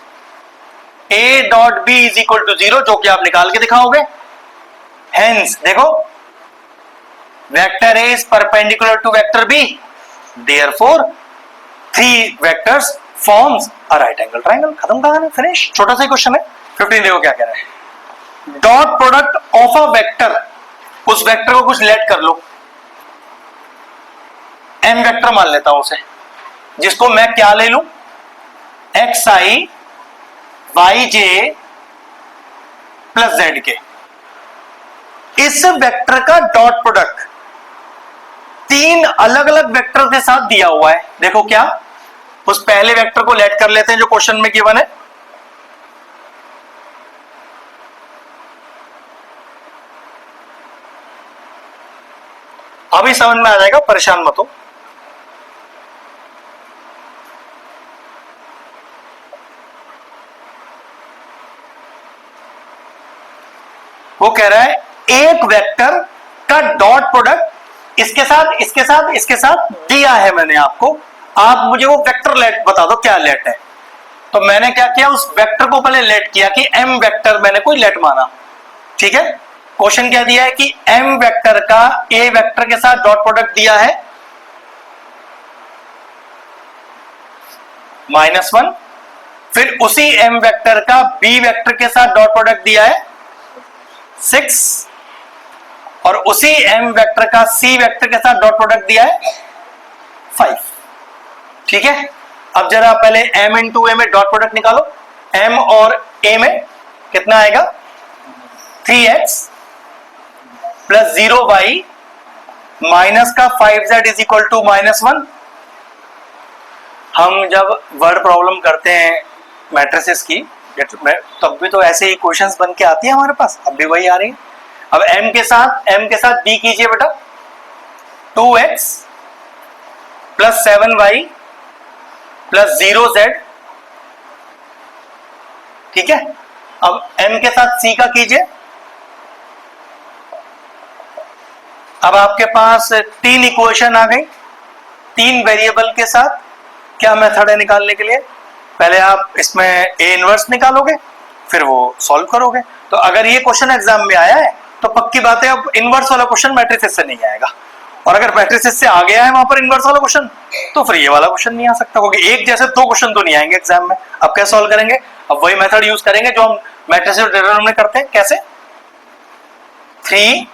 A dot B is equal to zero, जो कि आप निकाल के दिखाओगे, हेंस देखो vector A is perpendicular to vector B, therefore three vectors forms a right angle triangle. खत्म कहानी, फिनिश। छोटा सा क्वेश्चन है। 15 देखो क्या कह रहा है, dot product of a vector, उस वेक्टर को कुछ लेट कर लो, एम वेक्टर मान लेता हूं उसे, जिसको मैं क्या ले लूं, एक्स आई वाई जे प्लस जेड के। इस वेक्टर का डॉट प्रोडक्ट तीन अलग अलग वेक्टर के साथ दिया हुआ है। देखो क्या, उस पहले वेक्टर को लेट कर लेते हैं जो क्वेश्चन में गिवन है, अभी समझ में आ जाएगा, परेशान मत हो। वो कह रहा है एक वेक्टर का डॉट प्रोडक्ट इसके साथ इसके साथ इसके साथ दिया है मैंने आपको, आप मुझे वो वेक्टर लेट बता दो क्या लेट है। तो मैंने क्या किया, उस वेक्टर को पहले लेट किया कि एम वेक्टर मैंने कोई लेट माना, ठीक है। क्वेश्चन क्या दिया है कि एम वेक्टर का ए वेक्टर के साथ डॉट प्रोडक्ट दिया है -1, फिर उसी एम वेक्टर का बी वेक्टर के साथ डॉट प्रोडक्ट दिया है 6, और उसी एम वेक्टर का सी वेक्टर के साथ डॉट प्रोडक्ट दिया है 5, ठीक है। अब जरा पहले m इंटू ए में डॉट प्रोडक्ट निकालो, m और a में कितना आएगा, 3x प्लस 0y माइनस का 5z इज इक्वल टू -1। हम जब वर्ड प्रॉब्लम करते हैं मैट्रिसेस की, तब भी तो ऐसे ही क्वेश्चंस बन के आती है हमारे पास, अब भी वही आ रही है। अब m के साथ b कीजिए बेटा, 2x plus 7y plus 0z, ठीक है। अब m के साथ c का कीजिए। अब आपके पास तीन इक्वेशन आ गई, तीन वेरिएबल के साथ। क्या मेथड है निकालने के लिए, पहले आप इसमें ए इनवर्स निकालोगे, फिर वो सॉल्व करोगे। तो अगर ये क्वेश्चन एग्जाम में आया है तो पक्की बात है अब इनवर्स वाला क्वेश्चन मैट्रिसेस से नहीं आएगा, और अगर मैट्रिसेस से आ गया है वहां पर इनवर्स वाला क्वेश्चन, तो फिर ये वाला क्वेश्चन नहीं आ सकता, क्योंकि एक जैसे दो क्वेश्चन तो नहीं आएंगे एग्जाम में। अब कैसे सॉल्व करेंगे, अब वही मेथड यूज करेंगे जो हम मैट्रिसेस डिटरमिनेट में करते हैं। कैसे, 3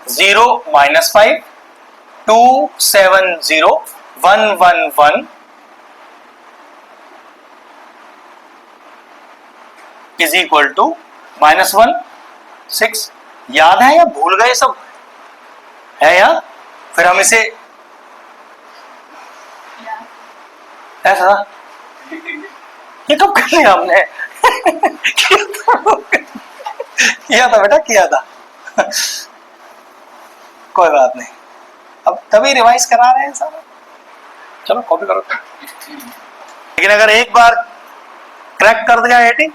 0 -5 2 7 0 1 1 1 इज इक्वल टू -1 6। याद है या भूल गए सब, है याद? फिर हम इसे ऐसा, ये कब कर लिया हमने किया था बेटा, किया था कोई बात नहीं, अब तभी रिवाइज करा रहे हैं सारा। चलो कॉपी करो। लेकिन अगर एक बार क्रैक कर दिया 80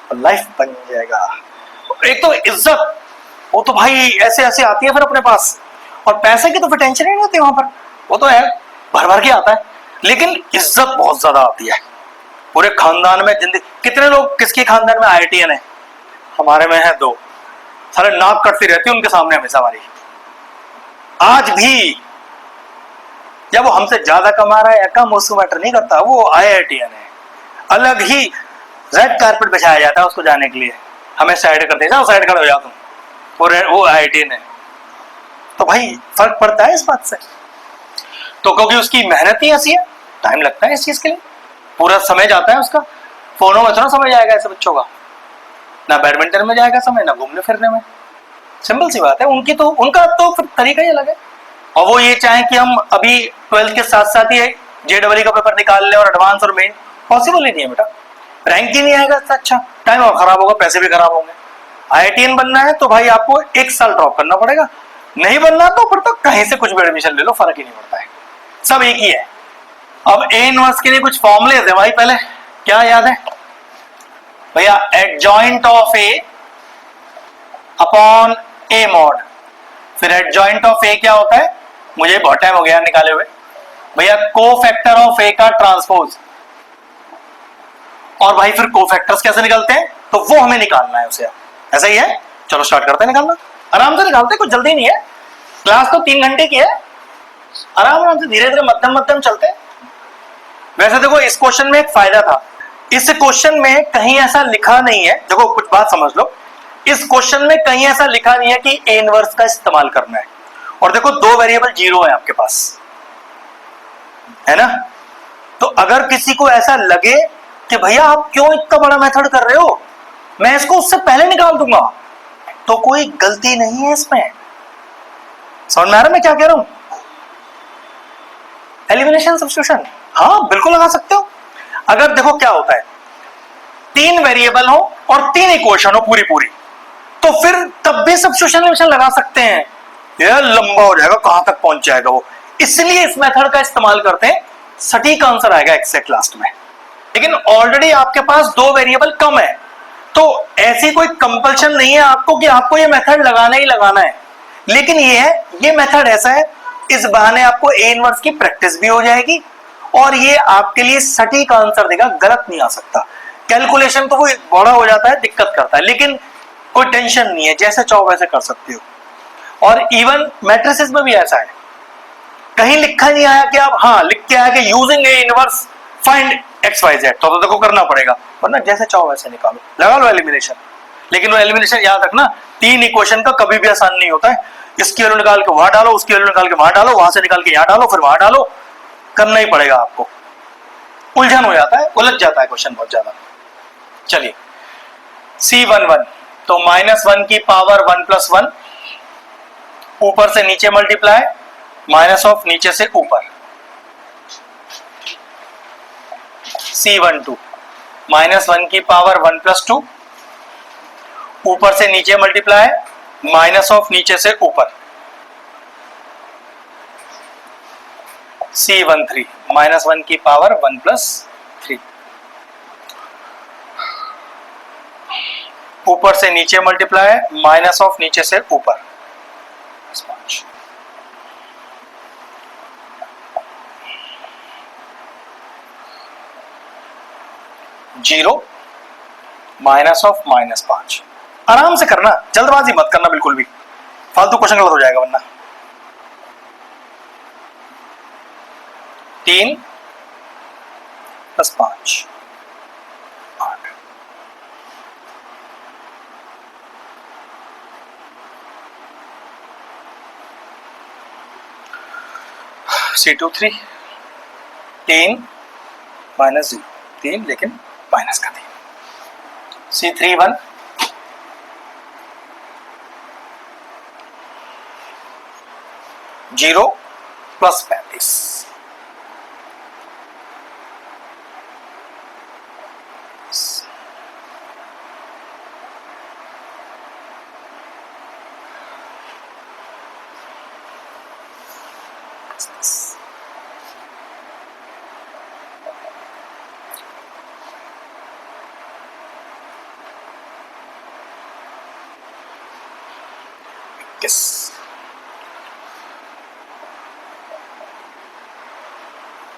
तो लाइफ बन जाएगा। एक तो इज्जत, वो तो भाई ऐसे ऐसे आती है फिर अपने पास, और पैसे की तो फिर टेंशन ही नहीं होती वहां पर, वो तो है भर भर के आता है, लेकिन इज्जत बहुत ज्यादा आती है पूरे खानदान में। जिंदगी कितने लोग किसके खानदान में IITN है, हमारे में है 2, सारे नाक कटती रहती है उनके सामने हमेशा हमारी। आज भी जब वो हमसे ज्यादा कमा रहा है या कम, उसको मैटर नहीं करता, वो IITN है। अलग ही रेड कारपेट बिछाया जाता है उसको जाने के लिए, हमें साइड करते जाओ, साइड खड़े हो जाओ तुम, वो I18 है। तो भाई फर्क पड़ता है इस बात से। तो क्योंकि उसकी मेहनत ही ऐसी है, टाइम लगता है इस चीज के लिए, पूरा समय जाता है उसका। फोनों में थोड़ा समय जाएगा ऐसे बच्चों का, ना बैडमिंटन में जाएगा समय, ना घूमने फिरने में। सिंपल सी बात है। उनका तो फिर तरीका ही अलग है। और वो ये चाहे कि हम अभी 12th के साथ साथ ही JEE का पेपर निकाल लें और एडवांस और मेन, पॉसिबल ही नहीं है बेटा। रैंक ही नहीं आएगा इससे अच्छा, टाइम और खराब होगा, पैसे भी खराब होंगे। I18 बनना है तो भाई आपको 1 साल ड्रॉप करना पड़ेगा, नहीं बनना तो फिर तो कहीं से कुछ भी एडमिशन ले लो, फर्क ही नहीं पड़ता है, सब एक ही है। अब A इनवर्स के लिए कुछ फॉर्मूले थे भाई, पहले क्या याद है भैया? Adjoint of A upon A mod. फिर एडजॉइंट ऑफ A क्या होता है, मुझे बहुत टाइम हो गया निकाले हुए भैया, कोफैक्टर ऑफ A का ट्रांसपोज। और भाई फिर कोफैक्टर्स कैसे निकलते हैं, तो वो हमें निकालना है उसे। ऐसा ही है, चलो स्टार्ट करते हैं निकालना। आराम से निकालते हैं, कुछ जल्दी नहीं है, क्लास तो 3 घंटे की है, आराम से धीरे धीरे मध्यम मध्यम चलते हैं। वैसे देखो इस क्वेश्चन में एक फायदा था, इस क्वेश्चन में कहीं ऐसा लिखा नहीं है, देखो कुछ बात समझ लो, इस क्वेश्चन में कहीं ऐसा लिखा नहीं है कि A इनवर्स का इस्तेमाल करना है। और देखो 2 वेरिएबल 0 है आपके पास, है ना? तो अगर किसी को ऐसा लगे कि भैया आप क्यों इतना बड़ा मेथड कर रहे हो, मैं इसको उससे पहले निकाल दूंगा, तो कोई गलती नहीं है इसमें। समझ में आ रहा है मैं क्या कह रहा हूं? एलिमिनेशन सब्स्टिट्यूशन, हाँ बिल्कुल लगा सकते हो। अगर देखो क्या होता है, 3 वेरिएबल हो और 3 इक्वेशन हो पूरी, तो फिर तब भी सब्स्टिट्यूशन लगा सकते हैं, यह लंबा हो जाएगा, कहां तक पहुंच जाएगा वो। इसलिए इस मेथड का इस्तेमाल करते हैं, सटीक आंसर आएगा एग्जैक्ट लास्ट में। लेकिन ऑलरेडी आपके पास 2 वेरिएबल कम है, तो ऐसी कोई कंपल्शन नहीं है आपको कि आपको ये मेथड लगाना ही लगाना है। लेकिन ये मेथड ऐसा है, इस बहाने आपको A इनवर्स की प्रैक्टिस भी हो जाएगी और ये आपके लिए सटीक आंसर देगा, गलत नहीं आ सकता। कैलकुलेशन तो वो बड़ा हो जाता है, दिक्कत करता है, लेकिन कोई टेंशन नहीं है, जैसे चाहो वैसे कर सकते हो। और इवन मैट्रिसेस में भी ऐसा है, कहीं लिखा नहीं आया कि आप, हाँ लिख के आया कि using A inverse find XYZ, तो देखो करना पड़ेगा, वरना जैसे चाहो वैसे निकालो, लगा लो एलिमिनेशन। लेकिन वो एलिमिनेशन याद रखना, 3 इक्वेशन का कभी भी आसान नहीं होता है। इसकी वैल्यू निकाल के वहां डालो, उसकी वैल्यू निकाल के वहां डालो, वहां से निकाल के यहां डालो, फिर वहां डालो, करना ही पड़ेगा आपको। उलझन हो जाता है, उलझ जाता है क्वेश्चन बहुत ज्यादा। चलिए C11, तो -1 की पावर 1 + 1, ऊपर से नीचे मल्टीप्लाई, माइनस ऑफ नीचे से ऊपर। C12, -1 की पावर 1 + 2, ऊपर से नीचे मल्टीप्लाई, माइनस ऑफ नीचे से ऊपर। C13, -1 की पावर 1 + 3, ऊपर से नीचे मल्टीप्लाई, माइनस ऑफ नीचे से ऊपर। 0 माइनस ऑफ -5। आराम से करना, जल्दबाजी मत करना बिल्कुल भी, फालतू क्वेश्चन गलत हो जाएगा वरना। 3 + 5 8। C23, 3 - 0, 3 लेकिन माइनस का 3। C31, 0 + 35।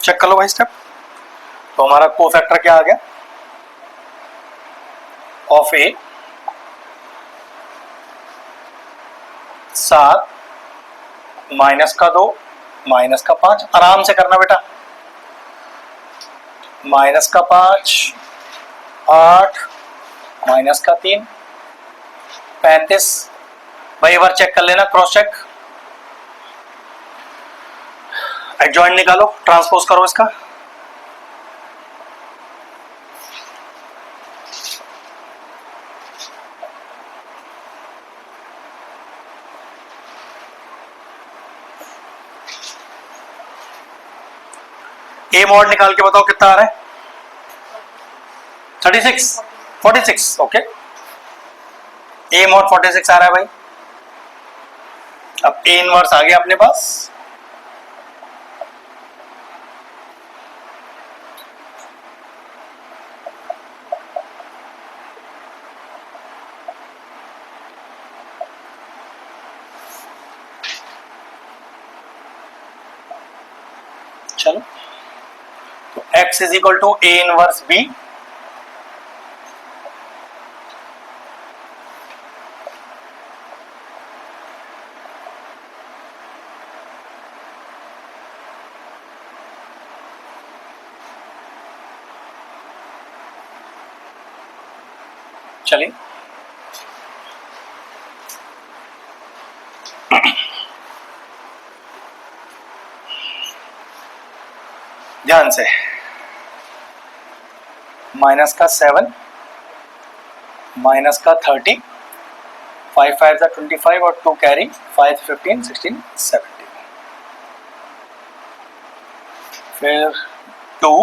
चेक कर लो भाई स्टेप। तो हमारा कोफैक्टर क्या आ गया, ऑफ A 7, माइनस का 2, माइनस का 5। आराम से करना बेटा, माइनस का 5 8, माइनस का 3, 35। भाई एक बार चेक कर लेना, क्रॉस चेक। एडजॉइंट निकालो, ट्रांसपोज करो इसका। ए मॉड निकाल के बताओ कितना आ रहा है? 36, 46। ओके, ए मॉड 46 आ रहा है भाई। अब ए इनवर्स आ गया अपने पास। चलो, तो x is equal to A inverse B. चलिए, ध्यान से, माइनस का 7, माइनस का 30, 5 5 25 और 2 कैरी, 5 15 16 17, फिर 2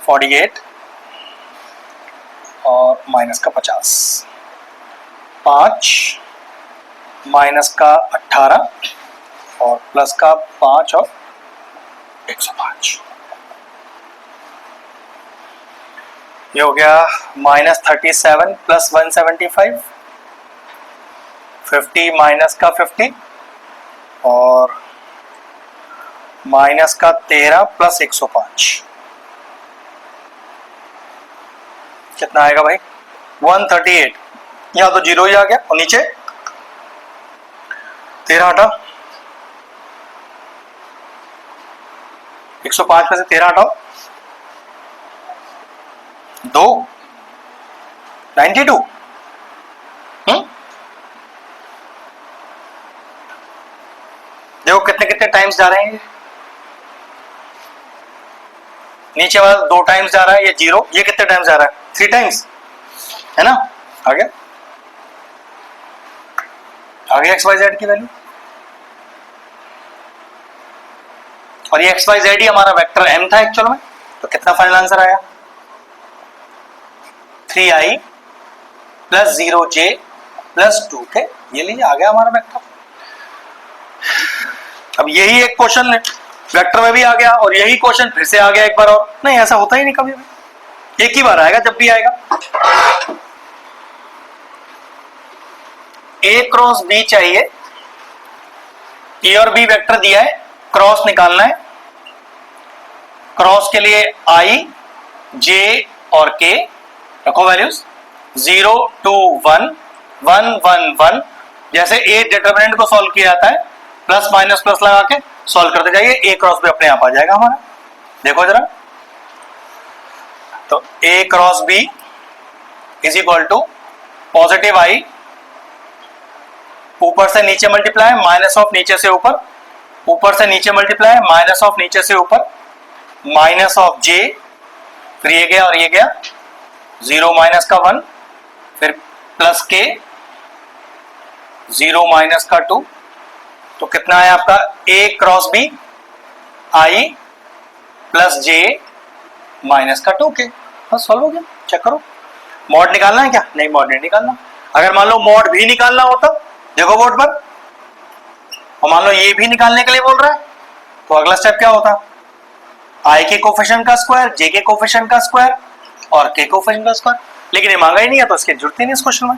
48 और माइनस का 50, 5 माइनस का 18 और प्लस का 5 और 105। ये हो गया -37 प्लस 175, 50 माइनस का 50 और माइनस का 13 प्लस 105। कितना आएगा भाई? 138। यहां तो जीरो ही आ गया और नीचे 13 हटा, 105 में से 13 हटाओ, 2 92। देखो कितने कितने टाइम्स जा रहे हैं। नीचे वाला 2 टाइम्स जा रहा है, ये 0। ये कितने टाइम्स जा रहा है? 3 टाइम्स, है ना? आ गया एक्स वाई जेड की वैल्यू। और ये एक्स वाई जेड ही हमारा वेक्टर एम था एक्चुअल में। तो कितना फाइनल आंसर आया? 3i plus 0j plus 2k। ये लीजिए, आ गया हमारा वेक्टर। अब यही एक क्वेश्चन वेक्टर में भी आ गया और यही क्वेश्चन फिर से आ गया एक बार और। नहीं, ऐसा होता ही नहीं कभी भी, एक ही बार आएगा जब भी आएगा। ए क्रॉस बी चाहिए, ए और बी वेक्टर दिया है, क्रॉस निकालना है। क्रॉस के लिए i, j और k रखो वैल्यूज 0 2 1 1 1 1। जैसे ए डिटरमिनेंट को सॉल्व किया जाता है, प्लस माइनस प्लस लगा के सॉल्व करते जाइए, ए क्रॉस भी अपने आप आ जाएगा हमारा। देखो जरा, तो A cross B is equal to positive i, ऊपर से नीचे मल्टीप्लाई, माइनस ऑफ नीचे से ऊपर, ऊपर से नीचे मल्टीप्लाई, माइनस ऑफ नीचे से ऊपर, माइनस ऑफ j, फिर ये गया और ये गया, 0 माइनस का 1, फिर प्लस k, 0 माइनस का 2। तो कितना है आपका? a cross b i plus j minus का 2k। बस सॉल्व हो गया। चेक करो, मॉड निकालना है क्या? नहीं, मॉड नहीं निकालना। अगर मान लो मॉड भी निकालना होता, देखो बोर्ड पर, और मान लो ये भी निकालने के लिए बोल रहा है, तो अगला स्टेप क्या होता? i के कोफिशिएंट का स्क्वायर, j के कोफिशिएंट का स्क्वायर और k कोफिशिएंट का स्क्वायर। लेकिन ये मांगा ही नहीं है तो इसकी जरूरत ही नहीं इस क्वेश्चन में।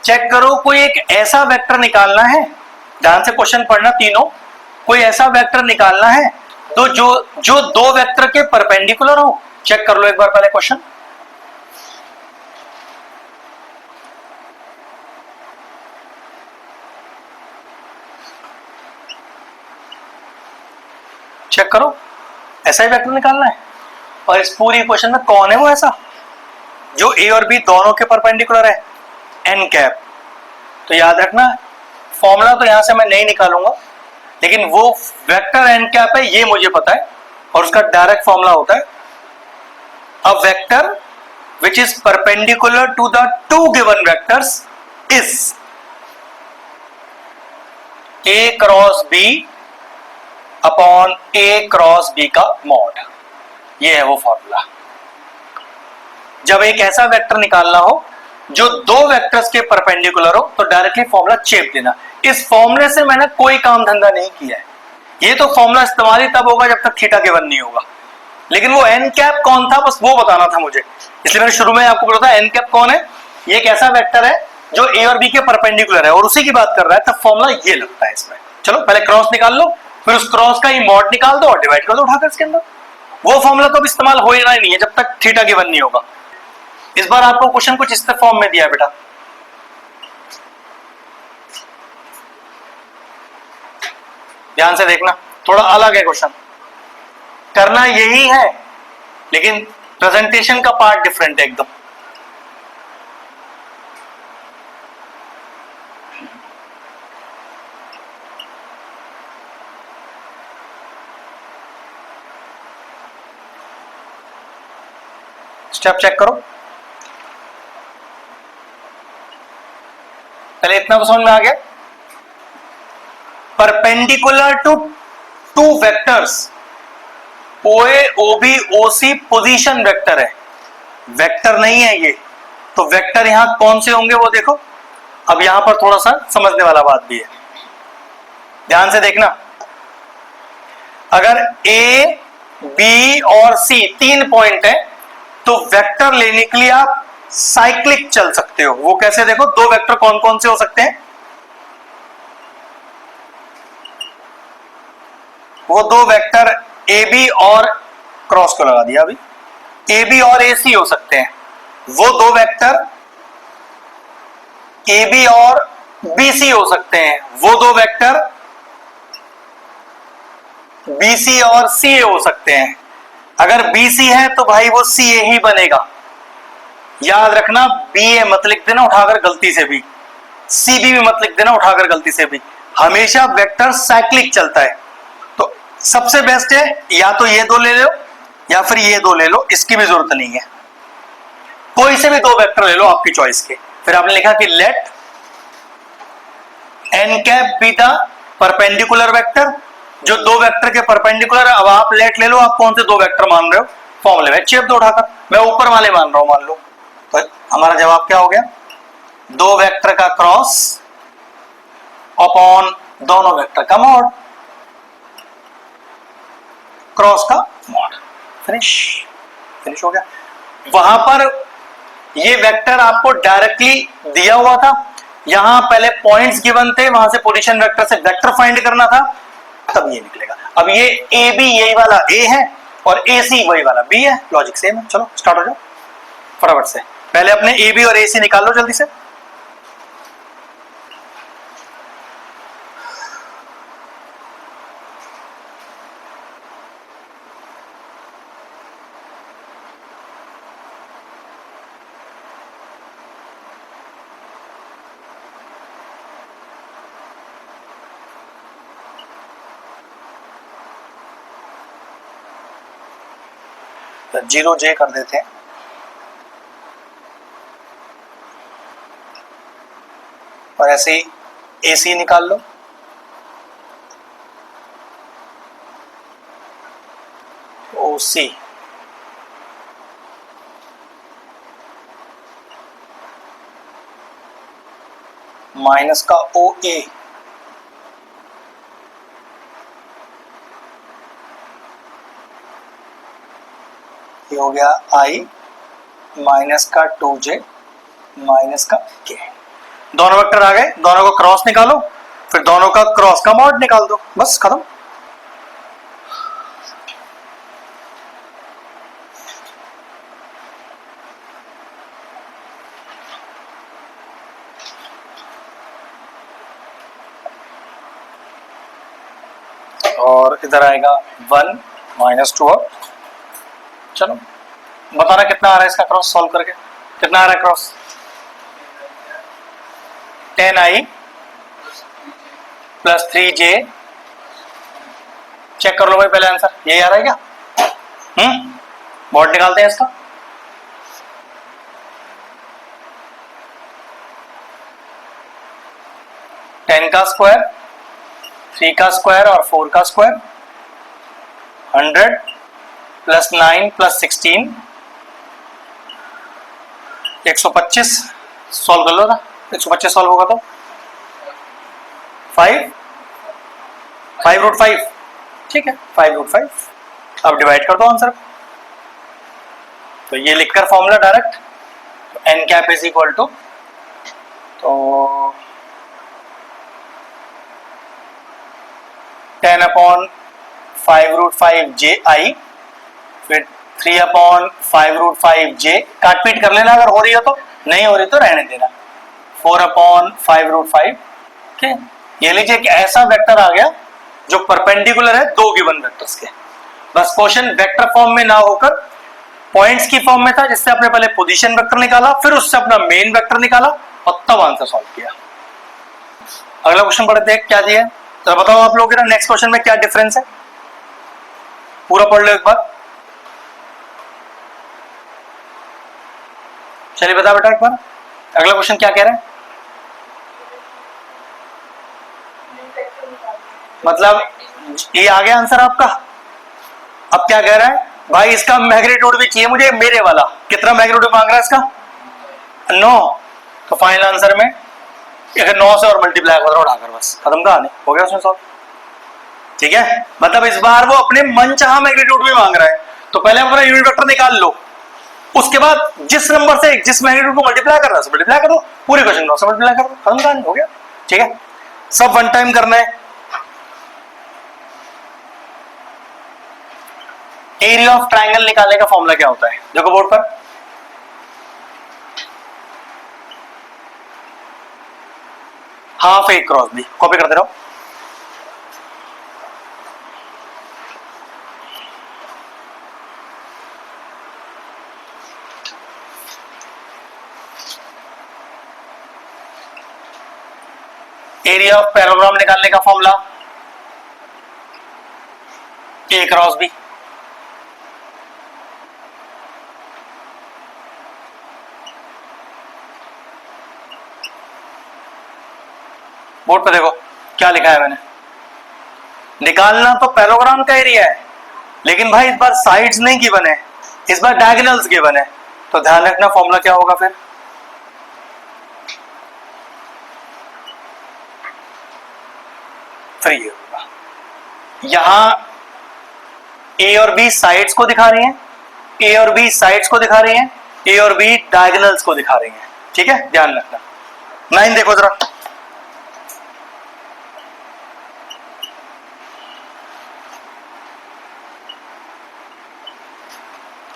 चेक करो, कोई एक ऐसा वेक्टर निकालना है, ध्यान से क्वेश्चन पढ़ना तीनों। कोई ऐसा वेक्टर निकालना है तो जो 2 वेक्टर के परपेंडिकुलर हो। चेक कर लो एक बार पहले क्वेश्चन। चेक करो, ऐसा ही वेक्टर निकालना है। और इस पूरी क्वेश्चन में कौन है वो ऐसा जो ए और बी दोनों के परपेंडिकुलर है? N cap. तो याद रखना फॉर्मूला तो यहां से मैं नहीं निकालूंगा, लेकिन वो वेक्टर एन कैप है ये मुझे पता है, और उसका डायरेक्ट फॉर्मूला होता है a vector which is perpendicular to the two given vectors is a cross b upon a cross b का मॉड। ये है वो फॉर्मूला। जब एक ऐसा वेक्टर निकालना हो जो दो वेक्टर्स के परपेंडिकुलर हो तो डायरेक्टली फॉर्मूला चेप देना। इस फॉर्मूले से मैंने कोई काम धंधा नहीं किया है, ये तो फॉर्मूला इस्तेमाल ही तब होगा जब तक थीटा गिवन नहीं होगा। लेकिन वो एन कैप कौन था बस वो बताना था मुझे, इसलिए मैंने शुरू में आपको बोला था एन कैप कौन है, ये एक ऐसा वेक्टर है जो ए और बी के परपेंडिकुलर है और उसी की बात कर रहा है, तब फॉर्मूला ये लगता है इसमें। चलो पहले क्रॉस निकाल लो, फिर उस क्रॉस का ही मॉड निकाल दो और डिवाइड कर दो उठाकर इसके अंदर। वो फॉर्मूला तो अब इस्तेमाल हो ही नहीं है जब तक थीटा गिवन नहीं होगा। इस बार आपको क्वेश्चन कुछ इस फॉर्म में दिया है बेटा, ध्यान से देखना, थोड़ा अलग है क्वेश्चन, करना यही है लेकिन प्रेजेंटेशन का पार्ट डिफरेंट है एकदम। स्टेप चेक करो, पहले इतना तो समझ में आ गया। परपेंडिकुलर टू टू वेक्टर्स ओए ओबी ओसी पोजीशन वेक्टर है, वेक्टर नहीं है ये, तो वेक्टर यहां कौन से होंगे वो देखो। अब यहां पर थोड़ा सा समझने वाला बात भी है, ध्यान से देखना। अगर ए बी और सी तीन पॉइंट है तो वेक्टर लेने के लिए आप साइक्लिक चल सकते हो। वो कैसे देखो, दो वेक्टर कौन कौन से हो सकते हैं, वो दो वेक्टर ए बी और क्रॉस को लगा दिया अभी, ए बी और ए सी हो सकते हैं। वो दो वेक्टर ए बी और बी सी हो सकते हैं। वो दो वेक्टर बी सी और सी ए हो सकते हैं। अगर बी सी है तो भाई वो सी ए ही बनेगा, याद रखना। बी ए मत लिख देना उठाकर गलती से भी, सी बी भी मत लिख देना उठाकर गलती से भी। हमेशा वेक्टर साइक्लिक चलता है, तो सबसे बेस्ट है या तो ये दो ले लो या फिर ये दो ले लो, इसकी भी जरूरत नहीं है, कोई से भी दो वेक्टर ले लो आपकी चॉइस के। फिर आपने लिखा कि let n cap be the perpendicular vector, जो दो वेक्टर के परपेंडिकुलर है। अब आप लेट ले लो, आप कौन से दो वेक्टर मान रहे हो, फॉर्मूले में चेप दो उठाकर, मैं ऊपर वाले मान रहा हूं मान लो। तो हमारा जवाब क्या हो गया, दो वेक्टर का क्रॉस अपॉन दोनों वेक्टर का मॉड, क्रॉस का मॉड, फिनिश हो गया। वहां पर ये वेक्टर आपको डायरेक्टली दिया हुआ था, यहां पहले पॉइंट्स गिवन थे, वहां से पोजीशन वेक्टर से वेक्टर फाइंड करना था, तब ये निकलेगा। अब ये ए बी यही वाला ए है और ए सी वही वाला बी है, लॉजिक सेम है। चलो स्टार्ट हो जाओ फटाफट से, पहले अपने ए बी और ए सी निकाल लो जल्दी से। जीरो जे कर देते हैं, और ऐसे ही AC निकाल लो, OC माइनस का OA, ये हो गया I माइनस का 2J माइनस का K। दोनों वेक्टर आ गए, दोनों को क्रॉस निकालो, फिर दोनों का क्रॉस का मॉड निकाल दो, बस खत्म। और इधर आएगा 1 माइनस 2 और चलो बताना कितना आ रहा है इसका क्रॉस सॉल्व करके, कितना आ रहा है cross 10i plus 3j। Check कर लो भाई पहले आंसर, यही आ रहा है क्या? बोर्ड निकालते हैं इसका। टेन का स्क्वायर, 3 का स्क्वायर और 4 का स्क्वायर, 100 प्लस 9 प्लस 16, 125। सॉल्व कर लो ना, 125 सॉल्व होगा तो 5√5। ठीक है, 5√5। अब डिवाइड कर दो आंसर। तो ये लिखकर formula direct, n cap is equal to, तो 10/5√5ji, फिर 3/5√5j। काट पीट कर लेना अगर हो रही हो तो, नहीं हो रही तो रहने देना। 4/5√5। ठीक, ये लीजिए कि ऐसा वेक्टर आ गया जो परपेंडिकुलर है दो गिवन वेक्टर्स के। बस क्वेश्चन वेक्टर फॉर्म में ना होकर पॉइंट्स की फॉर्म में था, जिससे आपने पहले पोजीशन वेक्टर निकाला, फिर उससे अपना मेन वेक्टर निकाला और तब आंसर सॉल्व किया। अगला क्वेश्चन पढ़ते हैं क्या दिया है, तो बताओ आप लोग नेक्स्ट क्वेश्चन में क्या डिफरेंस है, पूरा पढ़ लो एक बार। चलिए बता बेटा एक बार, अगला क्वेश्चन क्या कह रहे हैं? मतलब ये आ गया आंसर आपका। अब क्या कह रहा है भाई, इसका मैग्नीट्यूड भी चाहिए मुझे, मेरे वाला। कितना मैग्नीट्यूड मांग रहा है इसका? 9। तो फाइनल आंसर में 9 से और मल्टीप्लाई कर उठाकर बस खत्म कहानी, हो गया उसमें सॉल्व। ठीक है, मतलब इस बार वो अपने मन चाहा मैग्नीट्यूड भी मांग रहा है, तो पहले अपना यूनिट वेक्टर निकाल लो, उसके बाद जिस नंबर से जिस मैग्नीट्यूड को मल्टीप्लाई कर रहा है मल्टीप्लाई कर दो, पूरे क्वेश्चन 9 से मल्टीप्लाई कर दो, खत्म कहानी, हो गया। ठीक है, सब वन टाइम करना है। एरिया ऑफ ट्राइंगल निकालने का फॉर्मूला क्या होता है, देखो बोर्ड पर। हाफ ए क्रॉस बी, कॉपी करते रहो। एरिया ऑफ पैराग्राम निकालने का फॉर्मूला ए क्रॉस बी। बोर्ड पे देखो क्या लिखा है मैंने। निकालना तो पैराग्राम का एरिया है, लेकिन भाई इस बार साइड्स नहीं गिवन है, इस बार डायगोनल्स गिवन है, तो ध्यान रखना फॉर्मूला क्या होगा फिर। फिर ये होगा, यहां ए और बी साइड्स को दिखा रही हैं, ए और बी साइड्स को दिखा रही हैं, ए और बी डायगोनल्स को दिखा रही हैं। ठीक है, ध्यान रखना। 9 देखो जरा,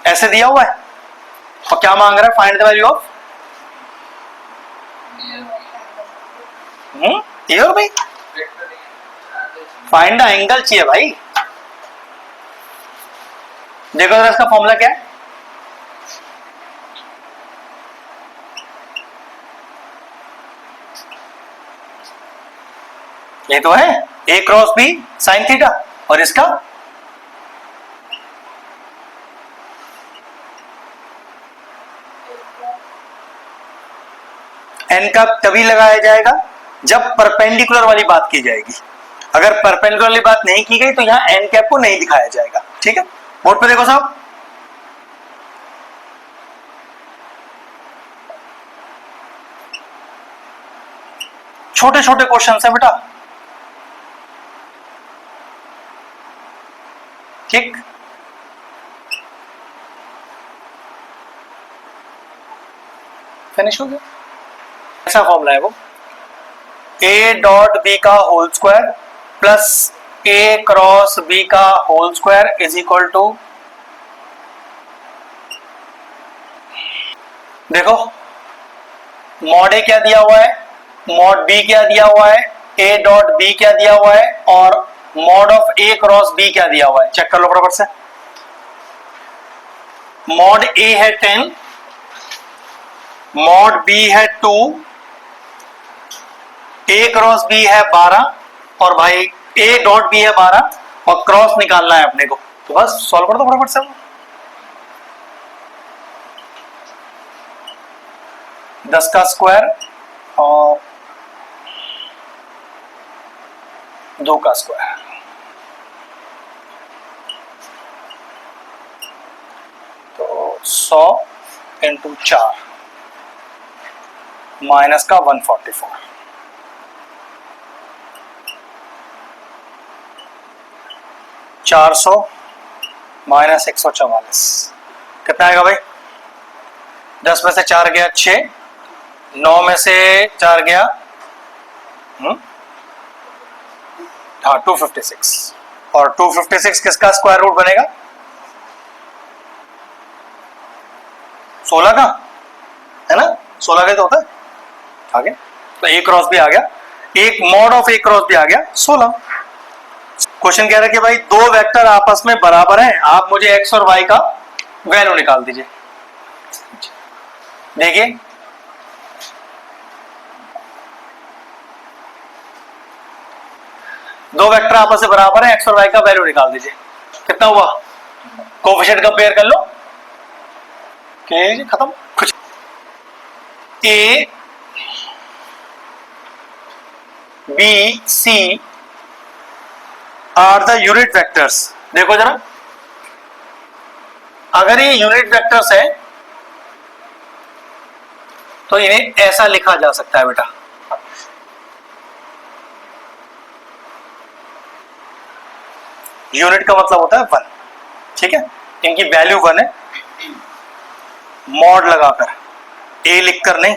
ऐसे दिया हुआ है और क्या मांग रहा है, फाइंड द वैल्यू ऑफ ए और बी। फाइंड द एंगल चाहिए भाई। देखो जरा इसका फॉर्मूला क्या है, ये तो है ए क्रॉस बी साइन थीटा, और इसका एन का तभी लगाया जाएगा जब परपेंडिकुलर वाली बात की जाएगी। अगर परपेंडिकुलर वाली बात नहीं की गई तो यहां एन कैप को नहीं दिखाया जाएगा। ठीक है, बोर्ड पे देखो साहब, छोटे छोटे क्वेश्चन है बेटा। ठीक, फिनिश हो गया। ऐसा फॉर्मूला है वो, ए डॉट बी का whole square plus A cross B का whole square is equal to, देखो मॉड ए क्या दिया हुआ है, मॉड बी क्या दिया हुआ है, ए डॉट बी क्या दिया हुआ है, और mod of A cross B क्या दिया हुआ है, चेक कर लो बराबर से। मॉड ए है 10, मॉड बी है 2, ए क्रॉस बी है 12 और भाई ए डॉट बी है 12 और क्रॉस निकालना है अपने को, तो बस सॉल्व कर दो फटाफट से। 10 का स्क्वायर और 2 का स्क्वायर, तो 100 इंटू 4 माइनस का 144, 400 माइनस 144 कितना आएगा भाई? 10 में से 4 गया 6, 9 में से 4 गया हाँ 256, और 256 किसका स्क्वायर रूट बनेगा? 16 का, है ना? 16 का तो होता है आगे, तो ए क्रॉस भी आ गया, एक मॉड ऑफ ए क्रॉस भी आ गया 16। क्वेश्चन कह रहा है कि भाई दो वेक्टर आपस में बराबर हैं, आप मुझे एक्स और वाई का वैल्यू निकाल दीजिए। देखिए दो वेक्टर आपस में बराबर हैं, एक्स और वाई का वैल्यू निकाल दीजिए। कितना हुआ? कोएफिशिएंट कंपेयर कर लो, खत्म। कुछ A B C are the unit vectors. देखो जरा, अगर ये यूनिट वेक्टर्स है तो इन्हें ऐसा लिखा जा सकता है बेटा, यूनिट का मतलब होता है 1, ठीक है? इनकी वैल्यू 1 है, मॉड लगाकर, ए लिखकर नहीं,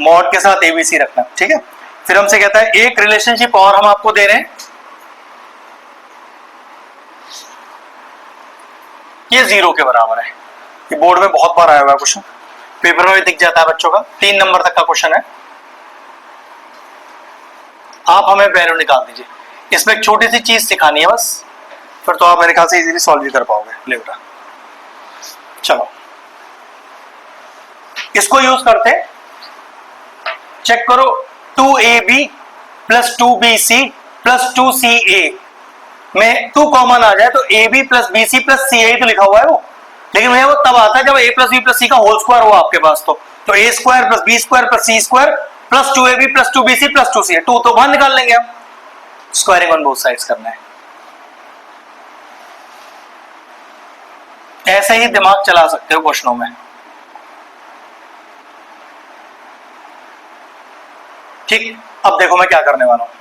मॉड के साथ एबीसी रखना, ठीक है? फिर हमसे कहता है एक रिलेशनशिप और हम आपको दे रहे हैं, ये 0 के बराबर है। ये बोर्ड में बहुत बार आया हुआ है क्वेश्चन, पेपर में भी दिख जाता है बच्चों का, 3 नंबर तक का क्वेश्चन है। आप हमें वैल्यू निकाल दीजिए, इसमें एक छोटी सी चीज सिखानी है बस, फिर तो आप मेरे ख्याल से इजीली सॉल्व भी कर पाओगे। ले बेटा चलो इसको यूज करते, चेक करो 2ab plus 2bc plus 2ca में 2 कॉमन आ जाए तो ab plus bc plus ca तो लिखा हुआ है वो, लेकिन भैया वो तब आता है जब a plus b plus c का होल स्क्वायर हो आपके पास, तो a square plus b square plus c square plus 2ab plus 2bc plus 2ca, 2 तो बाहर निकाल लेंगे हम, स्क्वायरिंग ऑन बोथ साइड्स करना है। ऐसे ही दिमाग चला सकते हो क्वेश्चनों में, ठीक? अब देखो मैं क्या करने वाला हूं,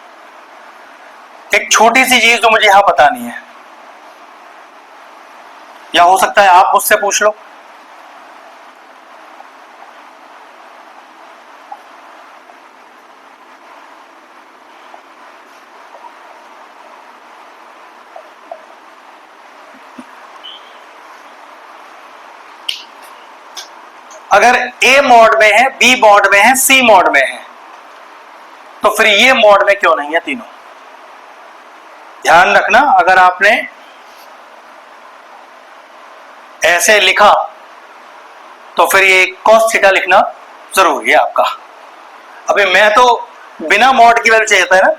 एक छोटी सी चीज जो मुझे यहां बतानी है, या हो सकता है आप मुझसे पूछ लो। अगर ए मॉड में है, बी मॉड में है, सी मॉड में है, तो फिर ये मॉड में क्यों नहीं है तीनों? ध्यान रखना, अगर आपने ऐसे लिखा तो फिर ये cos थीटा लिखना जरूरी है आपका। अभी मैं तो बिना मॉड की वैल्यू चाहिए था ना,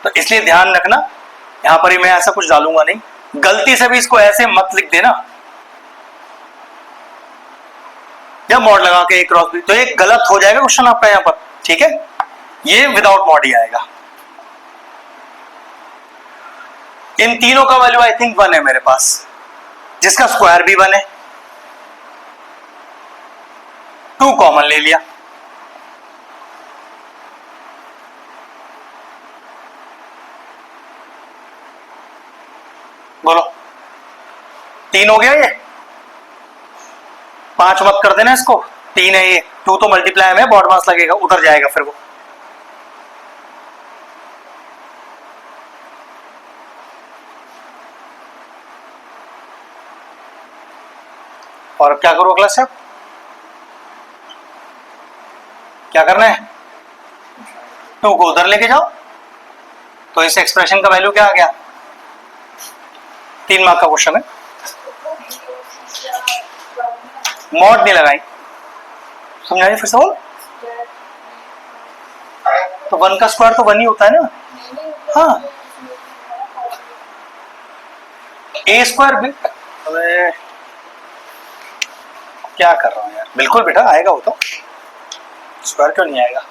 तो इसलिए ध्यान रखना, यहां पर ही मैं ऐसा कुछ डालूंगा नहीं, गलती से भी इसको ऐसे मत लिख देना या मॉड लगा के एक क्रॉस भी, तो ये गलत हो जाएगा क्वेश्चन आपका यहां पर, ठीक है? ये विदाउट मॉड ही आएगा। इन तीनों का वैल्यू आई थिंक 1 है मेरे पास, जिसका स्क्वायर भी 1 है, 2 कॉमन ले लिया, बोलो 3 हो गया, ये 5 मत कर देना इसको, 3 है ये, 2 तो मल्टीप्लाई में बॉड मास लगेगा, उधर जाएगा फिर वो। और क्या करो अगला स्टेप, क्या करना है? 2 को उधर लेके जाओ, तो इस एक्सप्रेशन का वैल्यू क्या आ गया? 3 मार्क का क्वेश्चन है, मॉड नहीं लगाई, समझाइए फिर से बोल। तो 1 का स्क्वायर तो 1 ही होता है ना। हाँ, ए स्क्वायर भी। अबे क्या कर रहा हूँ यार, बिल्कुल बेटा आएगा वो तो, स्क्वायर क्यों नहीं आएगा।